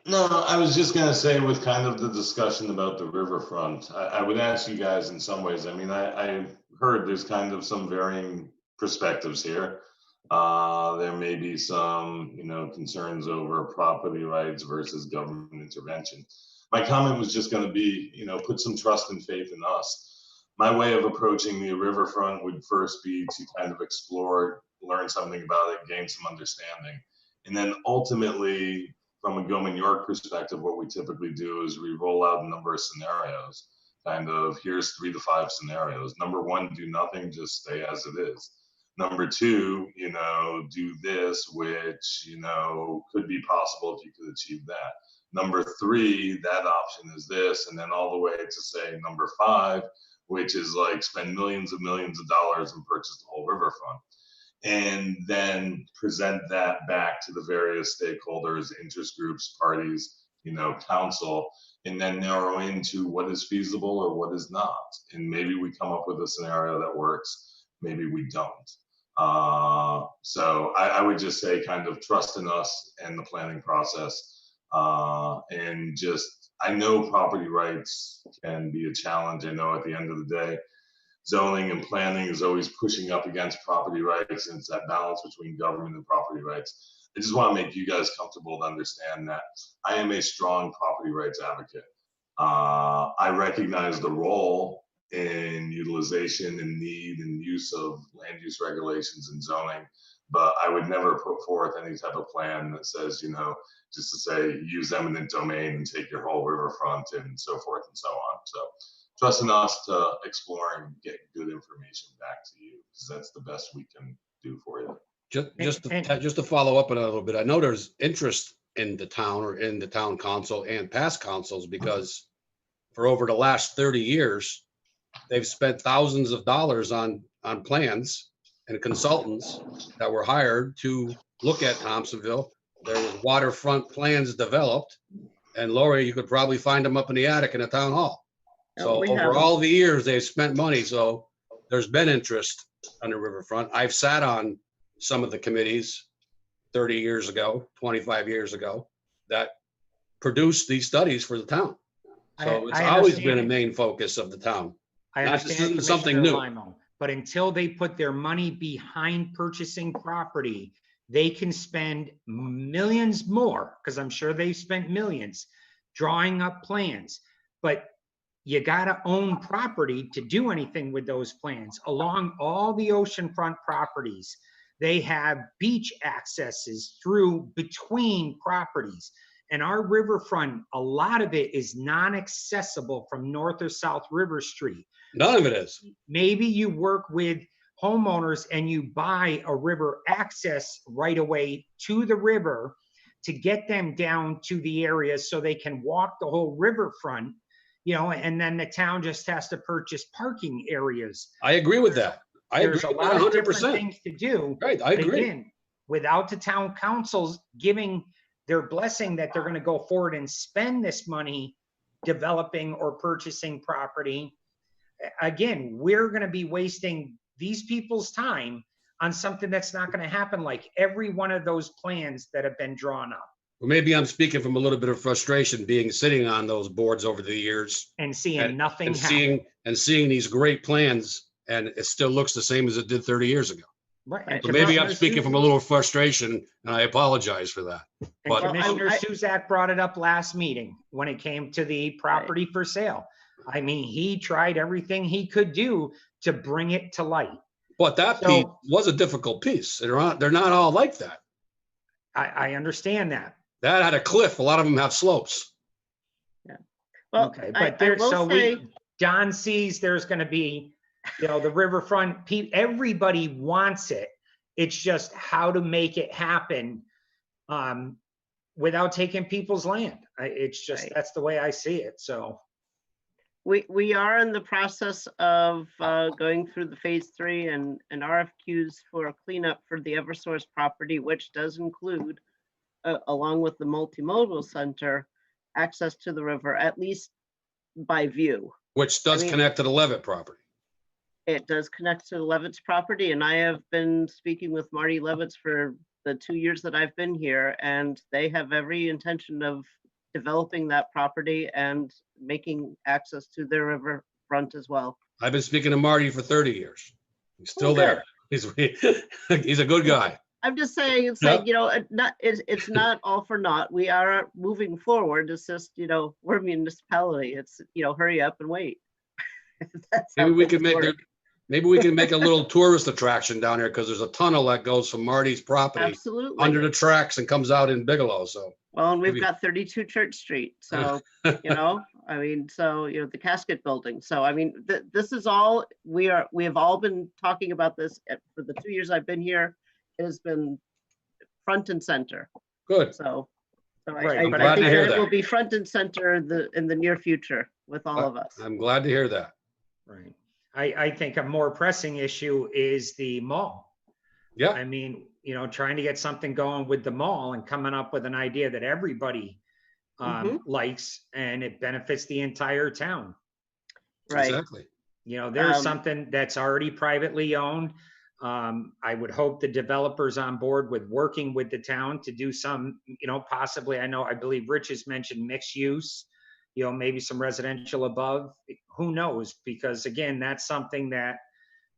No, I was just gonna say, with kind of the discussion about the riverfront, I would ask you guys in some ways, I heard there's kind of some varying perspectives here. There may be some, concerns over property rights versus government intervention. My comment was just gonna be, put some trust and faith in us. My way of approaching the riverfront would first be to kind of explore, learn something about it, gain some understanding. And then ultimately, from a Goman York perspective, what we typically do is we roll out a number of scenarios. Kind of, here's 3 to 5 scenarios. Number 1, do nothing, just stay as it is. Number two, do this, which, could be possible if you could achieve that. Number three, that option is this, and then all the way to say number five, which is like spend millions of dollars and purchase the whole riverfront. And then present that back to the various stakeholders, interest groups, parties, council, and then narrow into what is feasible or what is not. And maybe we come up with a scenario that works, maybe we don't. So I would just say kind of trust in us and the planning process. And just, I know property rights can be a challenge. I know at the end of the day, zoning and planning is always pushing up against property rights, and it's that balance between government and property rights. I just want to make you guys comfortable to understand that I am a strong property rights advocate. I recognize the role in utilization and need and use of land use regulations and zoning, but I would never put forth any type of plan that says, just to say, use eminent domain and take your whole riverfront and so forth and so on. So trust in us to explore and get good information back to you, because that's the best we can do for you. Just to follow up on it a little bit, I know there's interest in the town or in the town council and past councils, because for over the last 30 years, they've spent thousands of dollars on plans and consultants that were hired to look at Thompsonville. There was waterfront plans developed, and Lori, you could probably find them up in the attic in the town hall. So over all the years, they've spent money. So there's been interest on the riverfront. I've sat on some of the committees 30 years ago, 25 years ago, that produced these studies for the town. So it's always been a main focus of the town. I understand something new. But until they put their money behind purchasing property, they can spend millions more, because I'm sure they've spent millions drawing up plans. But you got to own property to do anything with those plans. Along all the oceanfront properties, they have beach accesses through between properties. And our riverfront, a lot of it is non-accessible from North or South River Street. None of it is. Maybe you work with homeowners and you buy a river access right away to the river to get them down to the area so they can walk the whole riverfront, and then the town just has to purchase parking areas. I agree with that. There's a lot of different things to do. Right, I agree. Again, without the town councils giving their blessing that they're going to go forward and spend this money developing or purchasing property, again, we're going to be wasting these people's time on something that's not going to happen, like every one of those plans that have been drawn up. Well, maybe I'm speaking from a little bit of frustration, sitting on those boards over the years and seeing nothing happen. Seeing these great plans, and it still looks the same as it did 30 years ago. Right. So maybe I'm speaking from a little frustration, and I apologize for that. But Commissioner Suzak brought it up last meeting when it came to the property for sale. I mean, he tried everything he could do to bring it to light. But that piece was a difficult piece. They're not all like that. I understand that. That had a cliff. A lot of them have slopes. Yeah. Well, okay, but John sees there's going to be, the riverfront. Everybody wants it. It's just how to make it happen without taking people's land. It's just that's the way I see it. So. We are in the process of going through the phase 3 and RFQs for a cleanup for the Eversource property, which does include, along with the multimodal center, access to the river, at least by view. Which does connect to the Levitt property. It does connect to the Levitt's property, and I have been speaking with Marty Levitz for the 2 years that I've been here, and they have every intention of developing that property and making access to their riverfront as well. I've been speaking to Marty for 30 years. He's still there. He's a good guy. I'm just saying, it's like, it's not all for naught. We are moving forward. It's just, we're a municipality. It's, hurry up and wait. Maybe we can make a little tourist attraction down here, because there's a tunnel that goes from Marty's property under the tracks and comes out in Bigelow. So. Well, and we've got 32 Church Street. So, I mean, so, you know, the casket building. So, I mean, this is all, we have all been talking about this for the 2 years I've been here. It has been front and center. Good. So, Right, I'm but glad I to think hear that it that. will be front and center in the near future with all of us. I'm glad to hear that. right. I think a more pressing issue is the mall. Yeah, I mean, you know, trying to get something going with the mall and coming up with an idea that everybody likes and it benefits the entire town. Right. exactly. You know, there's Um, something that's already privately owned. I would hope the developers on board with working with the town to do some, you know, possibly, I believe Rich has mentioned mixed use, you know, maybe some residential above, who knows? Because again, that's something that,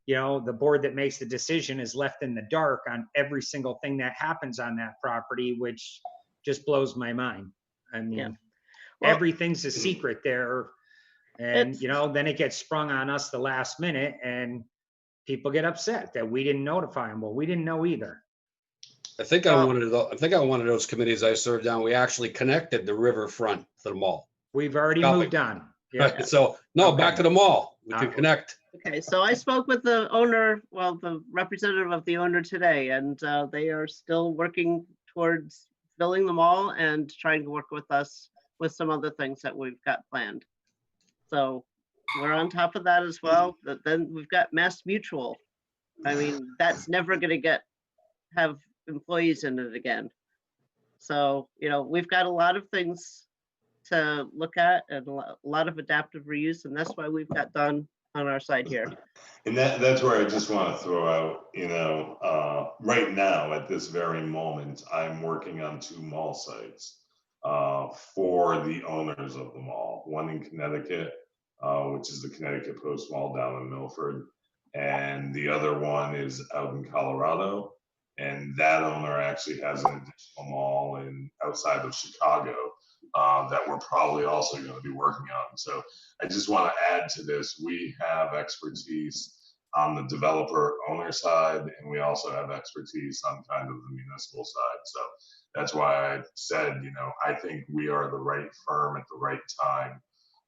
you know, the board that makes the decision is left in the dark on every single thing that happens on that property, which just blows my mind. I mean, Well, everything's a secret there. And, It's- you know, then it gets sprung on us the last minute and people get upset that we didn't notify them. Well, we didn't know either. I think on one of those committees I served on, we actually connected the riverfront to the mall. We've already Got moved on. Yeah. So, no, back Okay. to the mall. We can Okay. connect. Okay, so I spoke with the owner, well, the representative of the owner today, and they are still working towards filling the mall and trying to work with us with some other things that we've got planned. So we're on top of that as well. But then we've got Mass Mutual. I mean, that's never gonna have employees in it again. So, you know, we've got a lot of things to look at and a lot of adaptive reuse, and that's why we've got Don on our side here. And that's where I just want to throw out, right now, at this very moment, I'm working on 2 mall sites for the owners of the mall. One in Connecticut, which is the Connecticut Post Mall down in Milford. And the other one is out in Colorado. And that owner actually has an additional mall outside of Chicago that we're probably also going to be working on. So I just want to add to this, we have expertise on the developer owner side, and we also have expertise on kind of the municipal side. So that's why I said, I think we are the right firm at the right time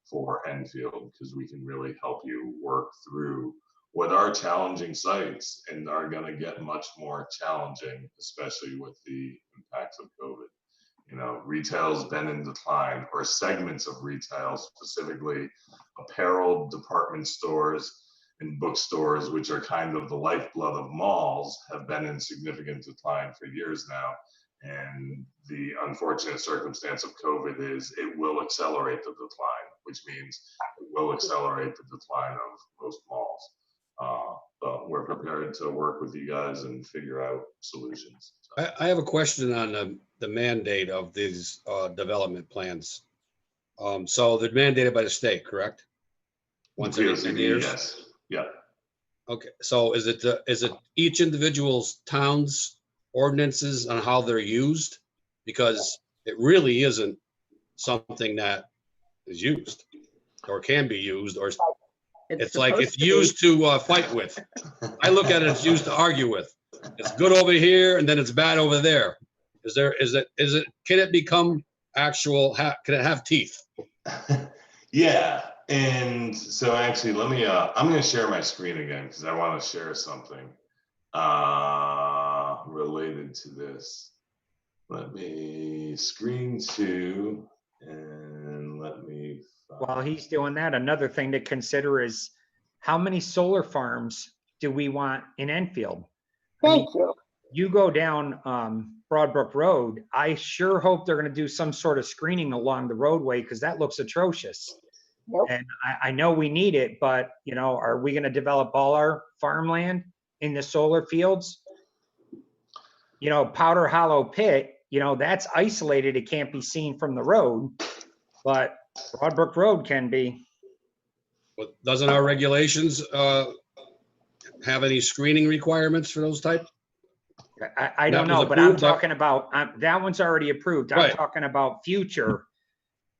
for Enfield, because we can really help you work through what are challenging sites and are going to get much more challenging, especially with the impacts of COVID. Retail's been in decline, or segments of retail, specifically apparel, department stores, and bookstores, which are kind of the lifeblood of malls, have been in significant decline for years now. And the unfortunate circumstance of COVID is it will accelerate the decline, which means it will accelerate the decline of most malls. But we're prepared to work with you guys and figure out solutions. I have a question on the mandate of these development plans. So they're mandated by the state, correct? Once every 10 years? Yes. Yeah. Okay, so is it each individual's town's ordinances on how they're used? Because it really isn't something that is used or can be used, or it's like it's used to fight with. I look at it as used to argue with. It's good over here and then it's bad over there. Can it become actual, can it have teeth? Yeah. And so actually, I'm going to share my screen again because I want to share something related to this. Let me screen 2 and let me. While he's doing that, another thing to consider is how many solar farms do we want in Enfield? Thank you. You go down Broadbrook Road, I sure hope they're going to do some sort of screening along the roadway because that looks atrocious. Nope. And I know we need it, but are we going to develop all our farmland in the solar fields? Powder Hollow Pit, that's isolated. It can't be seen from the road, but Broadbrook Road can be. But doesn't our regulations have any screening requirements for those type? I don't That was know, but I'm approved, talking about, that one's already approved. I'm Right. talking about future.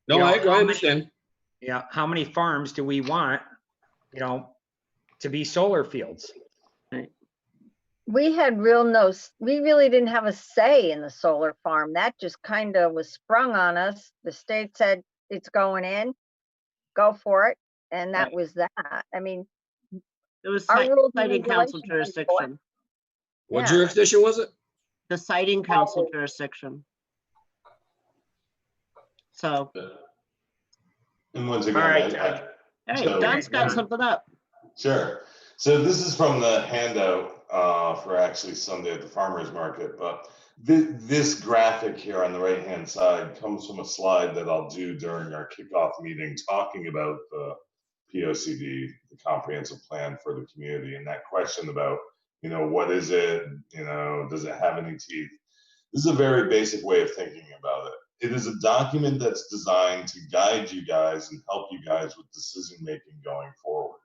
No, You know, I how many- understand. Yeah, how many farms do we want, to be solar fields? We had we really didn't have a say in the solar farm. That just kind of was sprung on us. The state said it's going in. go for it. And that was that. I mean, It was our rules and citing council regulations. jurisdiction, What Yeah. jurisdiction was it? the citing council jurisdiction. So, And once All again, right, hey, So- Don's got something up. Sure. So this is from the handout for actually Sunday at the farmer's market, but this graphic here on the right-hand side comes from a slide that I'll do during our kickoff meeting talking about the POCD, the comprehensive plan for the community, and that question about, what is it? Does it have any teeth? This is a very basic way of thinking about it. It is a document that's designed to guide you guys and help you guys with decision-making going forward.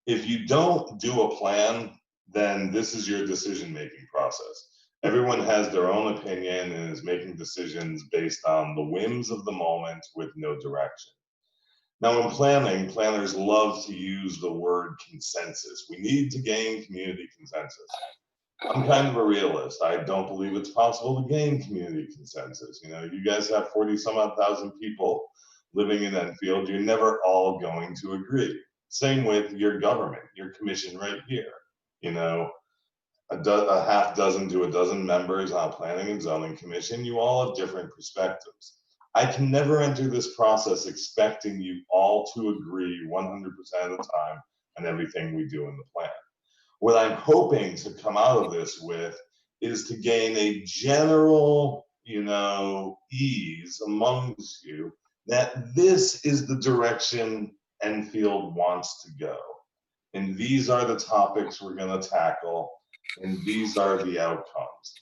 If you don't do a plan, then this is your decision-making process. Everyone has their own opinion and is making decisions based on the whims of the moment with no direction. Now, in planning, planners love to use the word consensus. We need to gain community consensus. I'm kind of a realist. I don't believe it's possible to gain community consensus. You guys have 40 some odd thousand people living in Enfield. You're never all going to agree. Same with your government, your commission right here. A half dozen to a dozen members on planning and zoning commission, you all have different perspectives. I can never enter this process expecting you all to agree 100% of the time on everything we do in the plan. What I'm hoping to come out of this with is to gain a general, ease amongst you that this is the direction Enfield wants to go. And these are the topics we're going to tackle, and these are the outcomes.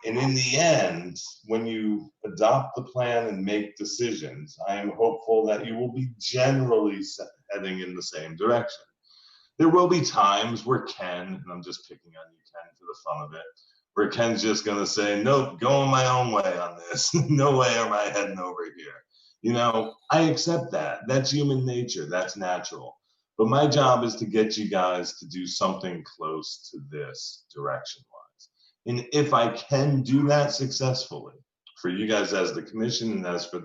And in the end, when you adopt the plan and make decisions, I am hopeful that you will be generally heading in the same direction. There will be times where Ken, and I'm just picking on you, Ken, for the fun of it, where Ken's just going to say, nope, going my own way on this. No way am I heading over here. I accept that. That's human nature. That's natural. But my job is to get you guys to do something close to this direction-wise. And if I can do that successfully for you guys as the commission and as for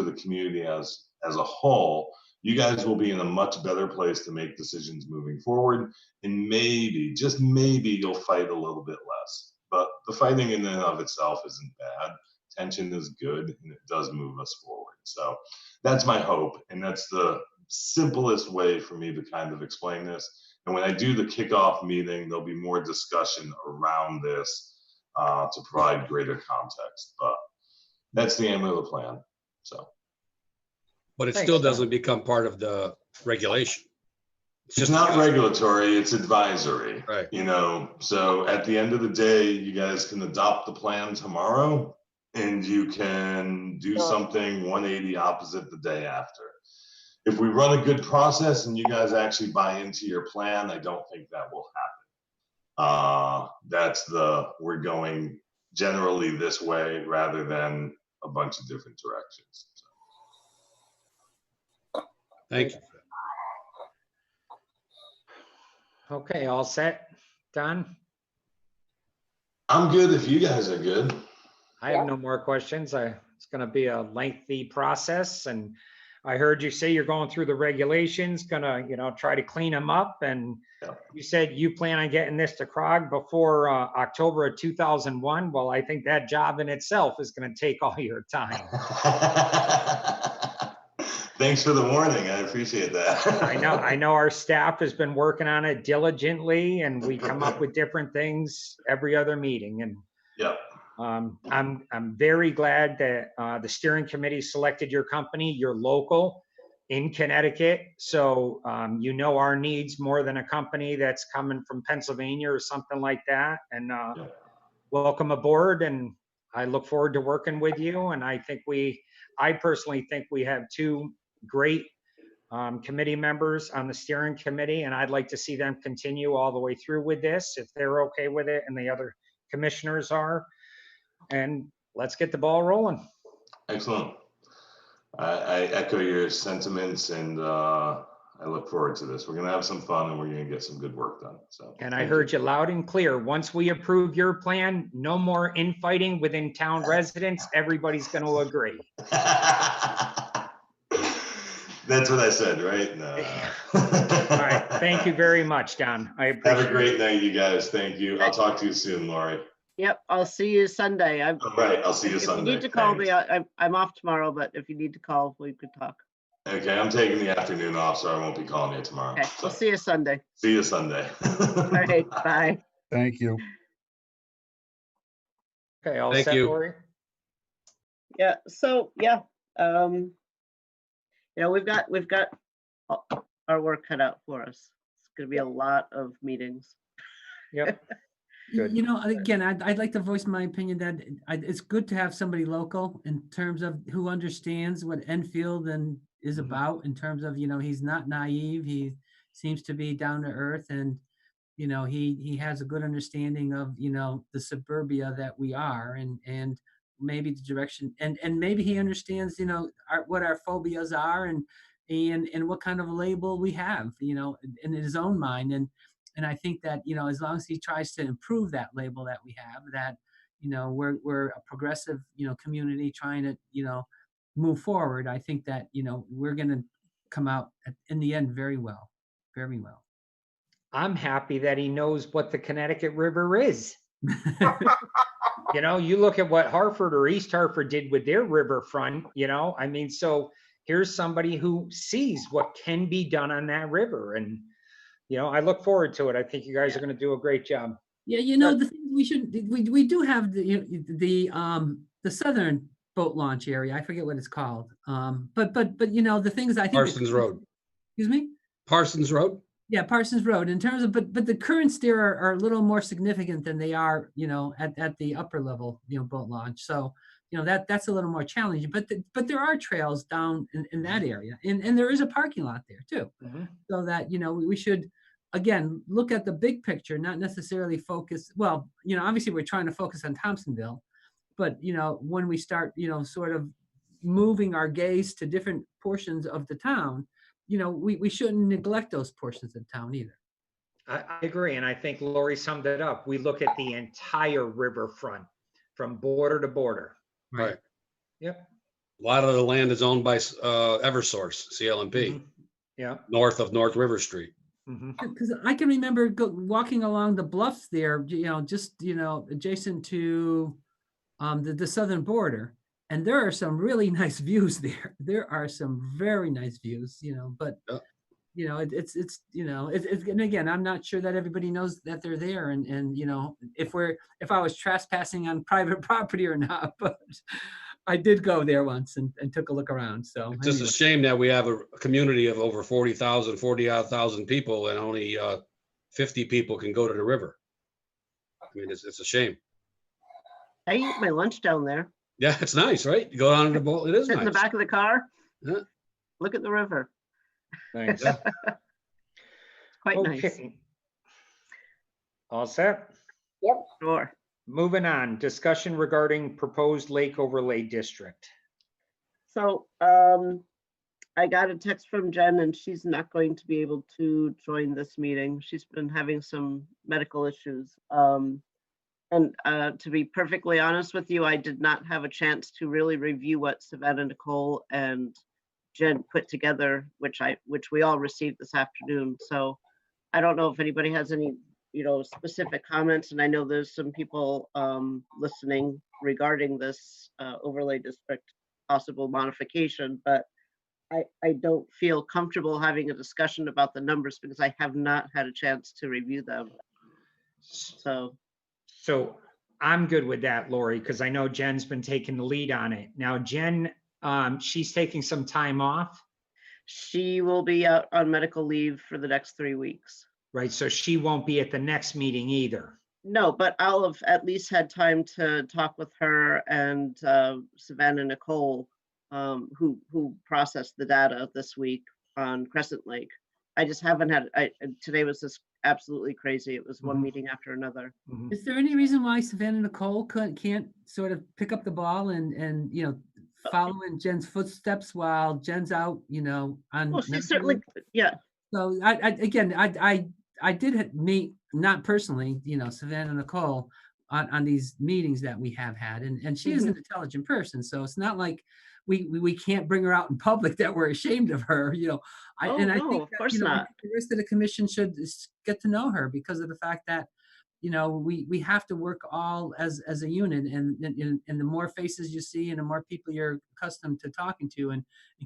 the community as a whole, you guys will be in a much better place to make decisions moving forward. And maybe, just maybe, you'll fight a little bit less. But the fighting in and of itself isn't bad. Tension is good, and it does move us forward. So that's my hope, and that's the simplest way for me to kind of explain this. And when I do the kickoff meeting, there'll be more discussion around this to provide greater context. But that's the aim of the plan. So. But it Thanks, still Don. doesn't become part of the regulation. It's not regulatory, it's advisory. Right. So at the end of the day, you guys can adopt the plan tomorrow and you can do something 180 opposite the day after. If we run a good process and you guys actually buy into your plan, I don't think that will happen. We're going generally this way rather than a bunch of different directions. Thank you. Okay, all set, Don? I'm good if you guys are good. I have no more questions. It's going to be a lengthy process, and I heard you say you're going through the regulations, gonna, try to clean them up. And Yeah. you said you plan on getting this to CROG before October of 2001. Well, I think that job in itself is going to take all your time. Thanks for the warning. I appreciate that. I know our staff has been working on it diligently, and we come up with different things every other meeting. And Yep. I'm very glad that the steering committee selected your company. You're local in Connecticut, so our needs more than a company that's coming from Pennsylvania or something like that. And welcome aboard, and I look forward to working with you. And I personally think we have two great committee members on the steering committee, and I'd like to see them continue all the way through with this if they're okay with it and the other commissioners are. And let's get the ball rolling. Excellent. I echo your sentiments, and I look forward to this. We're going to have some fun, and we're going to get some good work done. So. And I heard you loud and clear. Once we approve your plan, no more infighting within town residents. Everybody's going to agree. That's what I said, right? No. All right, thank you very much, Don. I appreciate Have it. a great night, you guys. Thank you. I'll talk to you soon, Lori. Yep, I'll see you Sunday. All right, I'll see you If you Sunday. need to call me, Thanks. I'm off tomorrow, but if you need to call, we could talk. Okay, I'm taking the afternoon off, so I won't be calling you tomorrow. Okay, So, I'll see you Sunday. see you Sunday. All right, bye. Thank you. Okay, all Thank set, you. Lori? Yeah, so, yeah, you know, we've got our work cut out for us. It's gonna be a lot of meetings. Yep. Good. You know, again, I'd like to voice my opinion that it's good to have somebody local in terms of who understands what Enfield is Mhm. about in terms of, you know, he's not naive. He seems to be down to earth and, you know, he has a good understanding of, you know, the suburbia that we are and maybe the direction and maybe he understands, you know, what our phobias are and what kind of label we have, you know, in his own mind. And I think that, you know, as long as he tries to improve that label that we have, that, you know, we're a progressive, you know, community trying to, you know, move forward, I think that, you know, we're going to come out in the end very well, very well. I'm happy that he knows what the Connecticut River is. You know, you look at what Hartford or East Hartford did with their riverfront, you know, I mean, so here's somebody who sees what can be done on that river. And, you know, I look forward to it. I think you guys are going to do a great job. Yeah, you know, the thing we do have the southern boat launch area. I forget what it's called. But you know, the thing is, I think Parsons Road. Excuse me? Parsons Road? Yeah, Parsons Road. In terms of, but the currents there are a little more significant than they are, you know, at the upper level, you know, boat launch. So, you know, that's a little more challenging. But there are trails down in that area, and there is a parking lot there too. Mhm. So that, you know, we should again look at the big picture, not necessarily focus. Well, you know, obviously we're trying to focus on Thompsonville, but you know, when we start, you know, sort of moving our gaze to different portions of the town, you know, we shouldn't neglect those portions of town either. I agree. And I think Lori summed it up. We look at the entire riverfront from border to border. Right. Yep. A lot of the land is owned by Eversource, CLMP, Mhm. Yeah. north of North River Street. Mhm. Because I can remember walking along the bluffs there, you know, just, you know, adjacent to the southern border. And there are some really nice views there. There are some very nice views, you know, but, Yeah. you know, it's you know, and again, I'm not sure that everybody knows that they're there. And, you know, if I was trespassing on private property or not, but I did go there once and took a look around. So It's just a anyway. shame that we have a community of over 40,000 people and only 50 people can go to the river. I mean, it's a shame. I eat my lunch down there. Yeah, it's nice, right? You go down to the boat, it is Sit in the nice. back of the car. Yeah. Look at the river. Thanks. Yeah. Quite nice. Okay. All set? Sure. Moving on, discussion regarding proposed lake overlay district. So, I got a text from Jen and she's not going to be able to join this meeting. She's been having some medical issues. And to be perfectly honest with you, I did not have a chance to really review what Savannah Nicole and Jen put together, which we all received this afternoon. So I don't know if anybody has any, you know, specific comments. And I know there's some people listening regarding this overlay district possible modification, but I don't feel comfortable having a discussion about the numbers because I have not had a chance to review them. So I'm good with that, Lori, because I know Jen's been taking the lead on it. Now, Jen, she's taking some time off. She will be out on medical leave for the next 3 weeks. Right, so she won't be at the next meeting either. No, but I'll have at least had time to talk with her and Savannah Nicole, who processed the data this week on Crescent Lake. I just haven't had, today was just absolutely crazy. It was one meeting after another. Is there any reason why Savannah Nicole can't sort of pick up the ball and you know, follow in Jen's footsteps while Jen's out, you know, on? Well, she certainly, yeah. So I did meet, not personally, you know, Savannah Nicole on these meetings that we have had, and she is an intelligent person. So it's not like we can't bring her out in public, that we're ashamed of her, you know. Oh, And I no, think of that, course you know, I not. think the rest of the commission should get to know her because of the fact that, you know, we have to work all as a unit, and the more faces you see and the more people you're accustomed to talking to and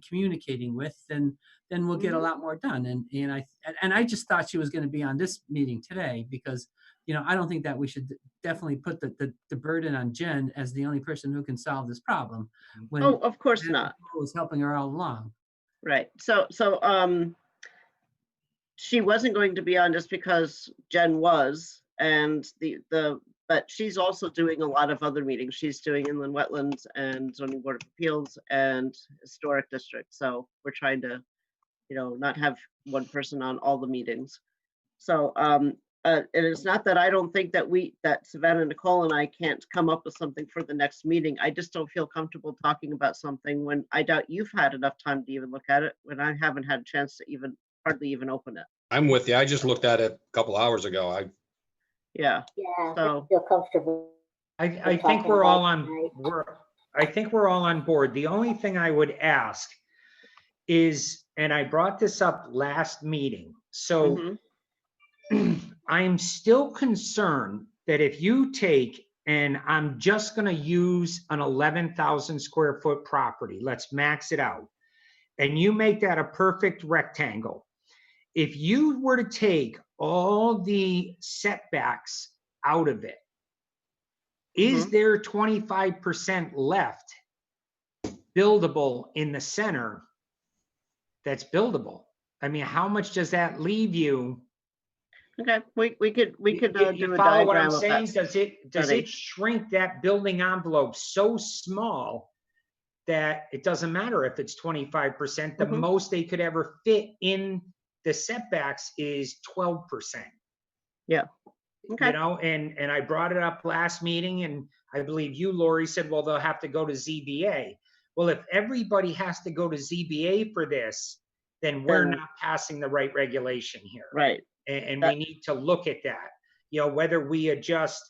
communicating with, then we'll get a lot more done. And I just thought she was going to be on this meeting today because, you know, I don't think that we should definitely put the burden on Jen as the only person who can solve this problem. When Oh, of course Jen not. was helping her all along. Right. So she wasn't going to be on just because Jen was, and but she's also doing a lot of other meetings. She's doing inland wetlands and zoning board of appeals and historic district. So we're trying to, you know, not have one person on all the meetings. So, and it's not that I don't think that Savannah, Nicole and I can't come up with something for the next meeting. I just don't feel comfortable talking about something when I doubt you've had enough time to even look at it, when I haven't had a chance to hardly even open it. I'm with you. I just looked at it a couple hours ago. Yeah. Yeah, I So- feel comfortable. I think talking we're all about on, tonight. I think we're all on board. The only thing I would ask is, and I brought this up last meeting, so Mhm. I'm still concerned that if you take, and I'm just gonna use an 11,000 square foot property, let's max it out, and you make that a perfect rectangle. If you were to take all the setbacks out of it, is there 25% left buildable in the center that's buildable? I mean, how much does that leave you? Okay, we could You do a follow what I'm diagram of saying? that. Does study. it shrink that building envelope so small that it doesn't matter if it's 25%? The Mhm. most they could ever fit in the setbacks is 12%. Okay. You know, and I brought it up last meeting, and I believe you, Lori, said, well, they'll have to go to ZBA. Well, if everybody has to go to ZBA for this, then we're Then- not passing the right regulation here. Right. And That- we need to look at that. You know, whether we adjust,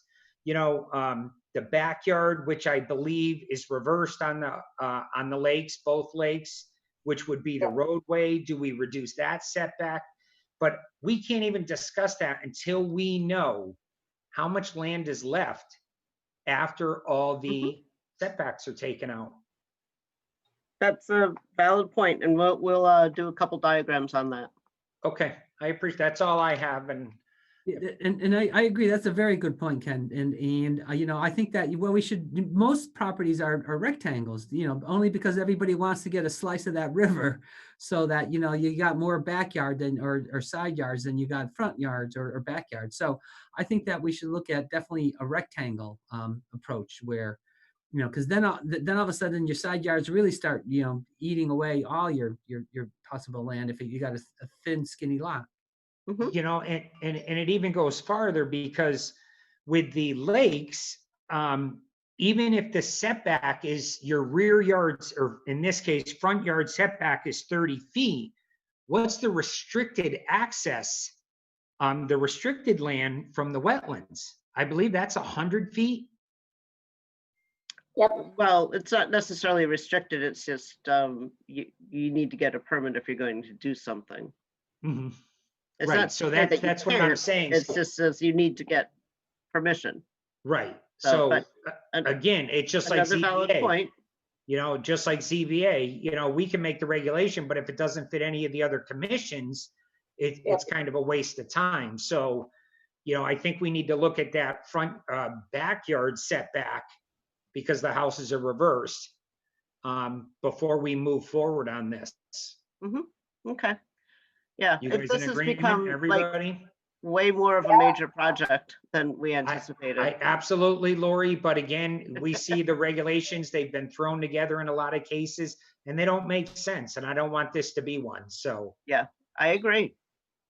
you know, the backyard, which I believe is reversed on the lakes, both lakes, which would be the roadway. Do we reduce that setback? But we can't even discuss that until we know how much land is left after all the setbacks are taken out. That's a valid point, and we'll do a couple diagrams on that. Okay, I appreciate, that's all I have. And Yeah, and I agree. That's a very good point, Ken. And you know, I think that we should, most properties are rectangles, you know, only because everybody wants to get a slice of that river, so that, you know, you got more backyard than or side yards than you got front yards or backyards. So I think that we should look at definitely a rectangle approach where, you know, because then all of a sudden your side yards really start, you know, eating away all your possible land if you got a thin, skinny lot. Mhm. you know, and it even goes farther, because with the lakes, even if the setback is your rear yards, or in this case, front yard setback is 30 feet, what's the restricted access, the restricted land from the wetlands? I believe that's 100 feet. Yep, Well, it's not necessarily restricted. It's just you need to get a permit if you're going to do something. Mhm. It's Right, not so saying that you that's what I'm can't, saying. It's just says you need to get permission. Right, So, so but an- again, it's just like Another valid ZBA. point. You know, just like ZBA, you know, we can make the regulation, but if it doesn't fit any of the other commissions, it's kind of a waste of time. So, you know, I think we need to look at that front backyard setback, because the houses are reversed, before we move forward on this. Okay. Yeah, You guys this in has agreement, become like everybody? way more of a major project than we I anticipated. absolutely, Lori, but again, we see the regulations, they've been thrown together in a lot of cases, and they don't make sense, and I don't want this to be one, so. I agree.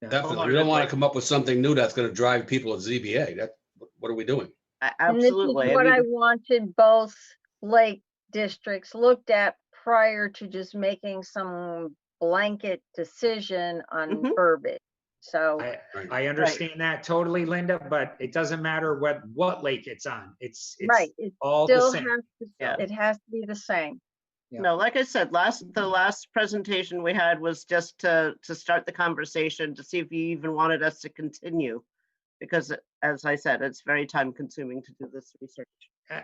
Definitely. We don't want to come up with something new that's going to drive people at ZBA. What are we doing? And this is Absolutely. I what I mean, wanted both lake districts looked at prior to just making some blanket decision on Mhm. verbiage. So, I understand that totally, Linda, but it doesn't matter what lake it's on. It's right, it all the still same. has to, Yeah. it has to be the same. Yeah. No, like I said, the last presentation we had was just to start the conversation, to see if you even wanted us to continue. Because as I said, it's very time consuming to do this research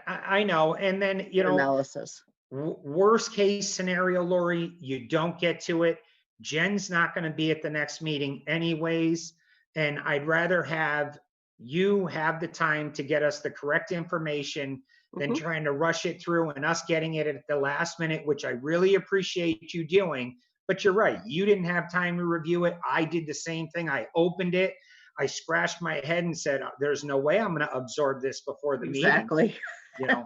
I know. And then, you know, analysis. worst case scenario, Lori, you don't get to it. Jen's not going to be at the next meeting anyways. And I'd rather have you have the time to get us the correct information than Mhm. trying to rush it through and us getting it at the last minute, which I really appreciate you doing. But you're right. You didn't have time to review it. I did the same thing. I opened it. I scratched my head and said, there's no way I'm going to absorb this before the meeting. Exactly. You know,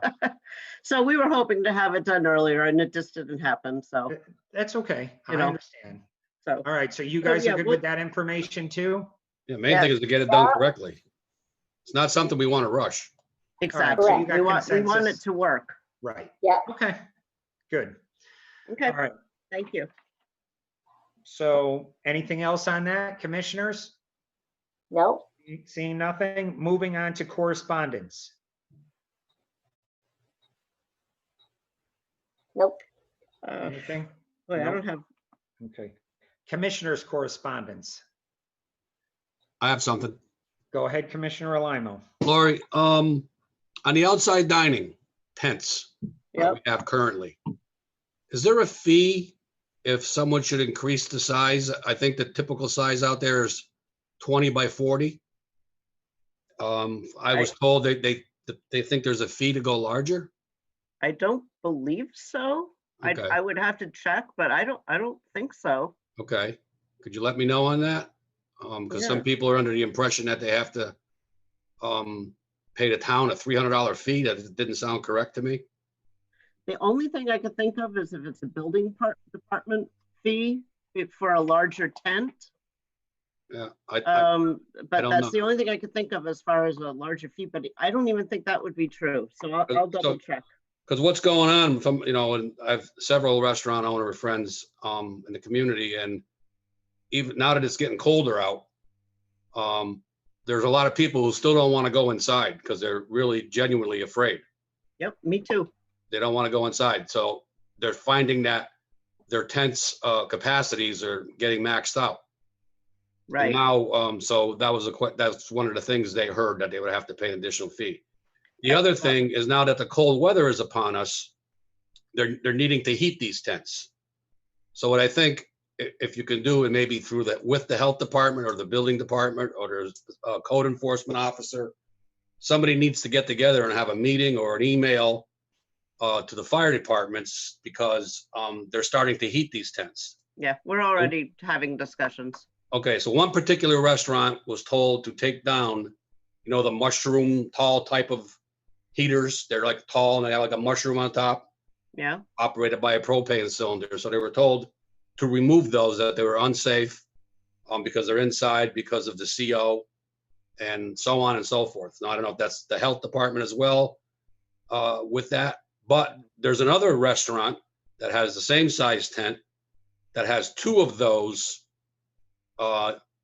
So we were hoping to have it done earlier and it just didn't happen. So, that's okay. I You know, understand. so All right. So you So, guys yeah, are good we'll- with that information too? Yeah, main thing is to get it done correctly. It's not something we want to rush. exactly. so you got We want it consensus. to work. Right. Yeah. Okay. Good. Okay, All right. thank you. So anything else on that, commissioners? No, Seeing nothing, moving on to correspondence. nope. Anything? Wait, I No. don't have, Okay. Commissioners' correspondence. I have something. Go ahead, Commissioner Alamo. Lori, on the outside dining tents that we have currently, is there a fee if someone should increase the size? I think the typical size out there is 20 by 40. I was told they think there's a fee to go larger. I don't believe so. Okay. I would have to check, but I don't think so. Okay. Could you let me know on that? Because some Yeah. people are under the impression that they have to pay the town a $300 fee. That didn't sound correct to me. The only thing I could think of is if it's a building department fee for a larger tent. Yeah. But don't that's know. the only thing I could think of as far as a larger fee, but I don't even think that would be true. So I'll double check. Because what's going on from, and I've several restaurant owner friends in the community, and even now that it's getting colder out, there's a lot of people who still don't want to go inside because they're really genuinely afraid. Yep, me too. They don't want to go inside. So they're finding that their tents capacities are getting maxed out. And Right. now, so that's one of the things they heard, that they would have to pay an additional fee. The other thing is, now that the cold weather is upon us, they're needing to heat these tents. So what I think, if you can do it, maybe through with the health department or the building department, or there's a code enforcement officer, somebody needs to get together and have a meeting or an email to the fire departments, because they're starting to heat these tents. Yeah, we're already having discussions. Okay, so one particular restaurant was told to take down, the mushroom tall type of heaters. They're like tall and they have like a mushroom on top, Yeah, operated by a propane cylinder. So they were told to remove those, that they were unsafe because they're inside because of the CO and so on and so forth. Now, I don't know if that's the health department as well with that, but there's another restaurant that has the same size tent that has 2 of those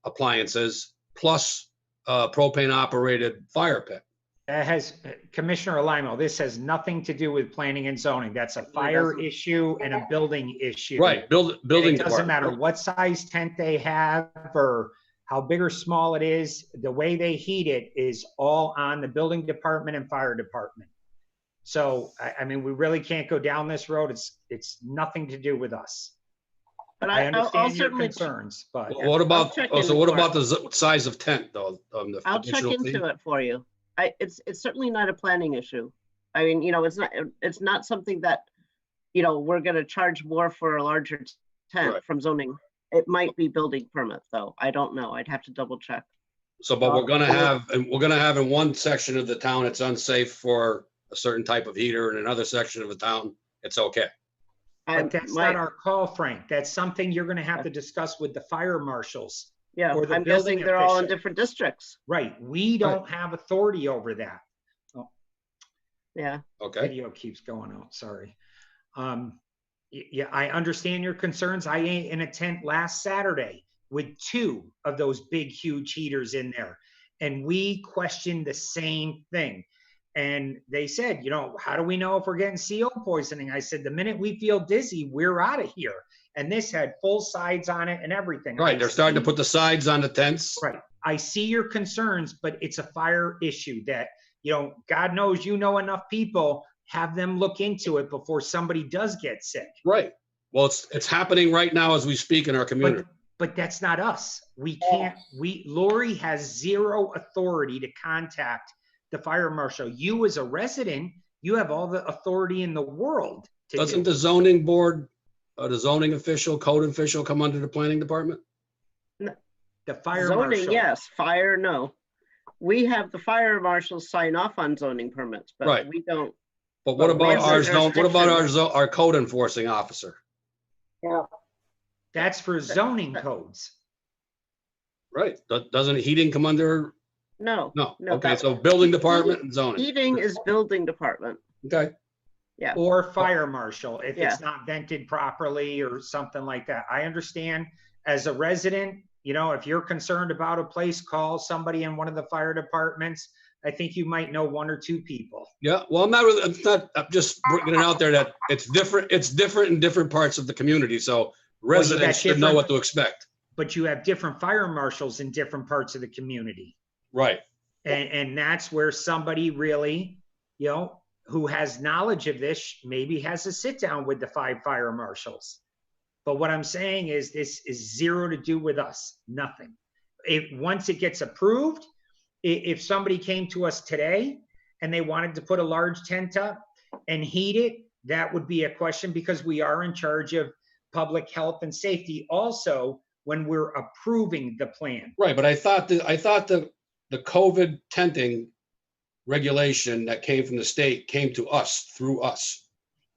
appliances plus propane operated fire pit. That has, Commissioner Alamo, this has nothing to do with planning and zoning. That's a fire issue and a building issue. Right, building It doesn't matter department. what size tent they have or how big or small it is. The way they heat it is all on the building department and fire department. So, I mean, we really can't go down this road. It's nothing to do with us. but I I'll understand your certainly, concerns, but What about, check so into what it. about the size of tent though? I'll check into it for you. It's certainly not a planning issue. I mean, it's not something that, we're gonna charge more for a larger tent Right. from zoning. It might be building permit though. I don't know. I'd have to double check. So, but we're gonna have in one section of the town, it's unsafe for a certain type of heater, and another section of the town, it's okay. But that's not our call, Frank. That's something you're gonna have to discuss with the fire marshals. Yeah, or the I'm guessing building they're all in official. different districts. Right, we don't have authority over that. Yeah, Okay, Video keeps going out, sorry. Yeah, I understand your concerns. I ate in a tent last Saturday with 2 of those big, huge heaters in there. And we questioned the same thing. And they said, you know, how do we know if we're getting CO poisoning? I said, the minute we feel dizzy, we're out of here. And this had full sides on it and everything. Right, they're starting to see- put the sides on the tents. Right. I see your concerns, but it's a fire issue that, you know, God knows you know enough people, have them look into it before somebody does get sick. Right. Well, it's happening right now as we speak in our community. But that's not us. We can't, Lori has zero authority to contact the fire marshal. You as a resident, you have all the authority in the world to Doesn't do. the zoning board, the zoning official, code official come under the planning department? The fire Zoning, marshal. yes. Fire, no. We have the fire marshals sign off on zoning permits, but Right. we don't. But what But about where's the our zone, what about jurisdiction? our code enforcing officer? Yeah. That's for zoning codes. Right, he didn't come under, No. no, No, okay, that- so building department and zoning, Heating is building department. okay. Yeah. Or fire marshal, if Yeah. it's not vented properly or something like that. I understand as a resident, you know, if you're concerned about a place, call somebody in one of the fire departments. I think you might know one or two people. Yeah, well, I'm just bringing it out there that it's different in different parts of the community, so residents should know what to expect. But you have different fire marshals in different parts of the community. Right, And that's where somebody really, you know, who has knowledge of this, maybe has a sit down with the 5 fire marshals. But what I'm saying is this is zero to do with us, nothing. Once it gets approved, if somebody came to us today and they wanted to put a large tent up and heat it, that would be a question because we are in charge of public health and safety also when we're approving the plan. right, but I thought the COVID tenting regulation that came from the state came to us, through us.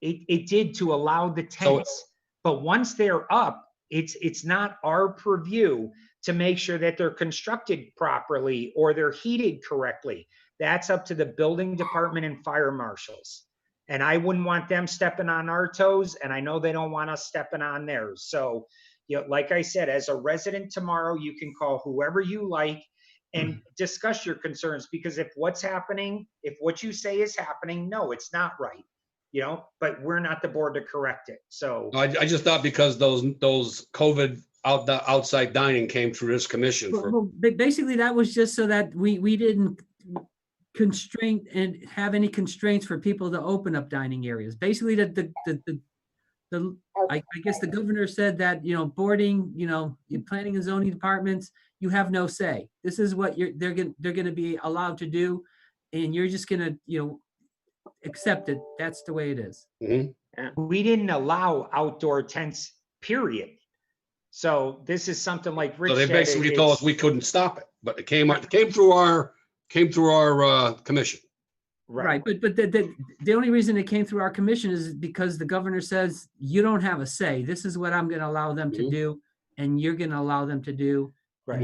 It did to allow the So- tents, but once they're up, it's not our purview to make sure that they're constructed properly or they're heated correctly. That's up to the building department and fire marshals. And I wouldn't want them stepping on our toes, and I know they don't want us stepping on theirs. So, you know, like I said, as a resident tomorrow, you can call whoever you like and discuss your concerns, because if what's happening, if what you say is happening, no, it's not right. You know, but we're not the board to correct it. So I just thought because those COVID outside dining came through this commission for, Well, basically, that was just so that we didn't constrain and have any constraints for people to open up dining areas. Basically, I guess the governor said that, you know, boarding, you know, in planning and zoning departments, you have no say. This is what they're gonna be allowed to do, and you're just gonna, you know, accept it. That's the way it is. we didn't allow outdoor tents, period. So this is something like Rich so they said, basically told us it's- we couldn't stop it, but it came through our commission. Right, but the only reason it came through our commission is because the governor says, you don't have a say. This is what I'm gonna allow them to Mhm. do, and you're gonna allow them to do. Right. and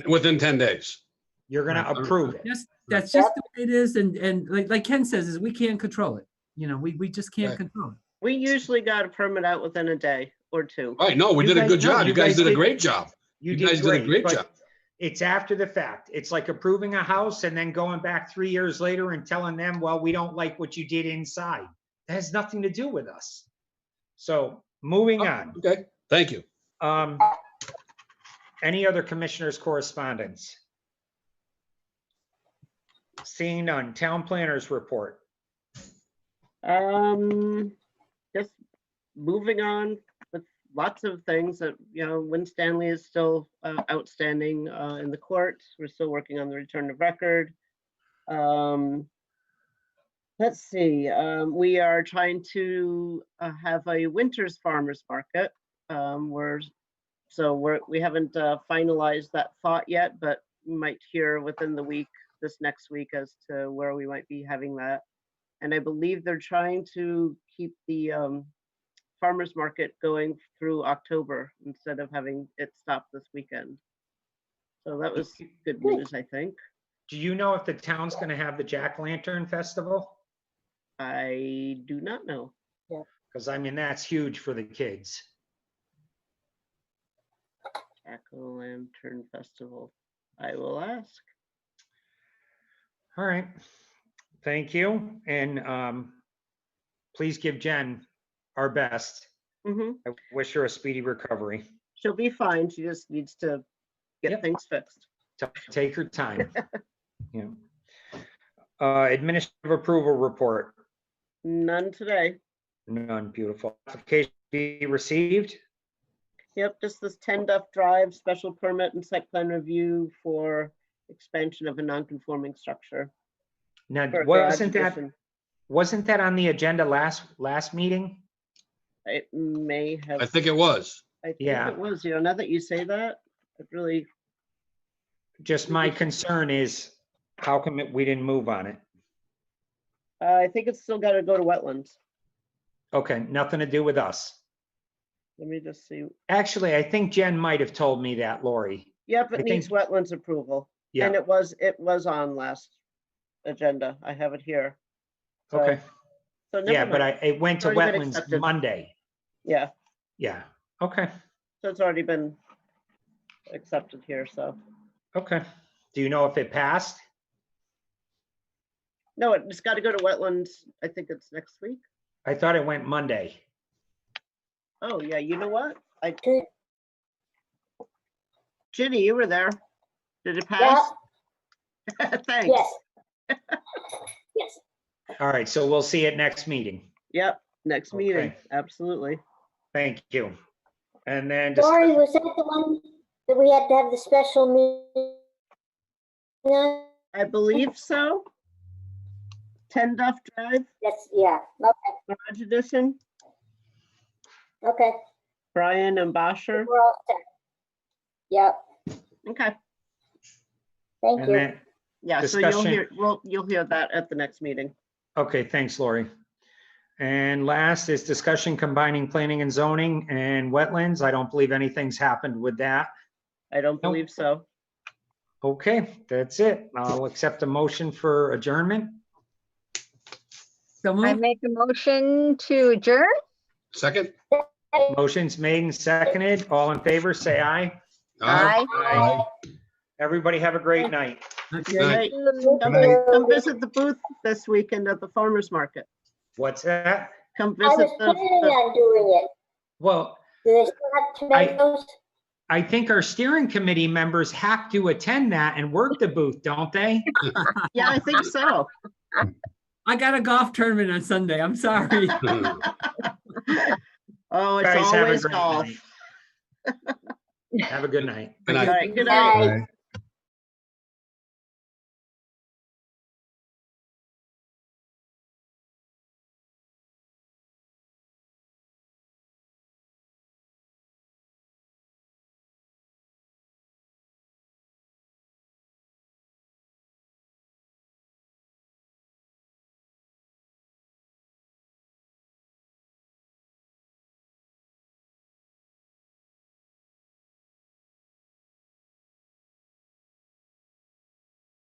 Within that's- 10 days. You're gonna Right. approve it. That's just the way it is, and like Ken says, is we can't control it. You know, we just can't Right. control it. We usually got a permit out within a day or two. Right, no, we You did a guys- good no, job. you You guys guys did a did- great job. You guys did a great but job. It's after the fact. It's like approving a house and then going back 3 years later and telling them, well, we don't like what you did inside. That has nothing to do with us. So moving on. Okay, thank you. Any other commissioners' correspondence? Seeing none, town planners report. Just moving on with lots of things that, you know, Win Stanley is still outstanding in the court. We're still working on the return of record. Let's see, we are trying to have a winter's farmers market. We haven't finalized that thought yet, but we might hear within the week, this next week, as to where we might be having that. And I believe they're trying to keep the farmers market going through October instead of having it stop this weekend. So that was good news, I think. Do you know if the town's gonna have the Jack-o'-lantern festival? I do not know. Because I mean, that's huge for the kids. Jack-o'-lantern festival. I will ask. All right. Thank you. And please give Jen our best. Mhm. I wish her a speedy recovery. She'll be fine. She just needs to get Yep. things fixed. Take her time. Yeah. Administrative approval report. None today. None. Beautiful. Application be received. Yep, just this 10 Duff Drive special permit and site plan review for expansion of a non-conforming structure. Now, for a garage wasn't that on the agenda last meeting? It may have. I think it was. I think Yeah. it was, now that you say that, it really, Just my concern is how come we didn't move on it? I think it's still gotta go to wetlands. Okay, nothing to do with us. Let me just see. Actually, I think Jen might have told me that, Lori. Yep, I it needs wetlands approval. And Yeah, it was on last agenda. I have it here. So- okay. So Yeah, never but mind. it went to Already been wetlands accepted. Monday. Yeah, Yeah, okay, so it's already been accepted here, so. okay. Do you know if it passed? No, it's gotta go to wetlands. I think it's next week. I thought it went Monday. Oh, yeah, you know what? Good. Ginny, you were there. Did it Yeah, pass? Thanks. yes. Yes. All right, so we'll see it next meeting. Yep, next meeting, Okay. absolutely. Thank you. And then, Dory, was that the one that we had to have the special meeting on? I believe so. 10 Duff Drive, That's, yeah, okay, Garage Edition, okay. Brian and Bosher. We're all set. Yep, Okay, thank and you. then, yeah, so you'll Discussion. hear, well, you'll hear that at the next meeting. okay, thanks, Lori. And last is discussion combining planning and zoning and wetlands. I don't believe anything's happened with that. I don't Nope. believe so. Okay, that's it. I'll accept a motion for adjournment. So I moved. make a motion to adjourn? Second? Motion's made and seconded. All in favor, say aye. Aye. Aye. Everybody have a great night. Okay. Right, come night. come visit the booth this weekend at the farmer's market. What's that? Come I was visit planning the, on doing it. Well, Do they still have tomatoes? I think our steering committee members have to attend that and work the booth, don't they? yeah, I think so. I got a golf tournament on Sunday. I'm sorry. Oh, it's Guys, have a always great golf. night. Have a good night. Good All night. right, good night. Bye. Bye.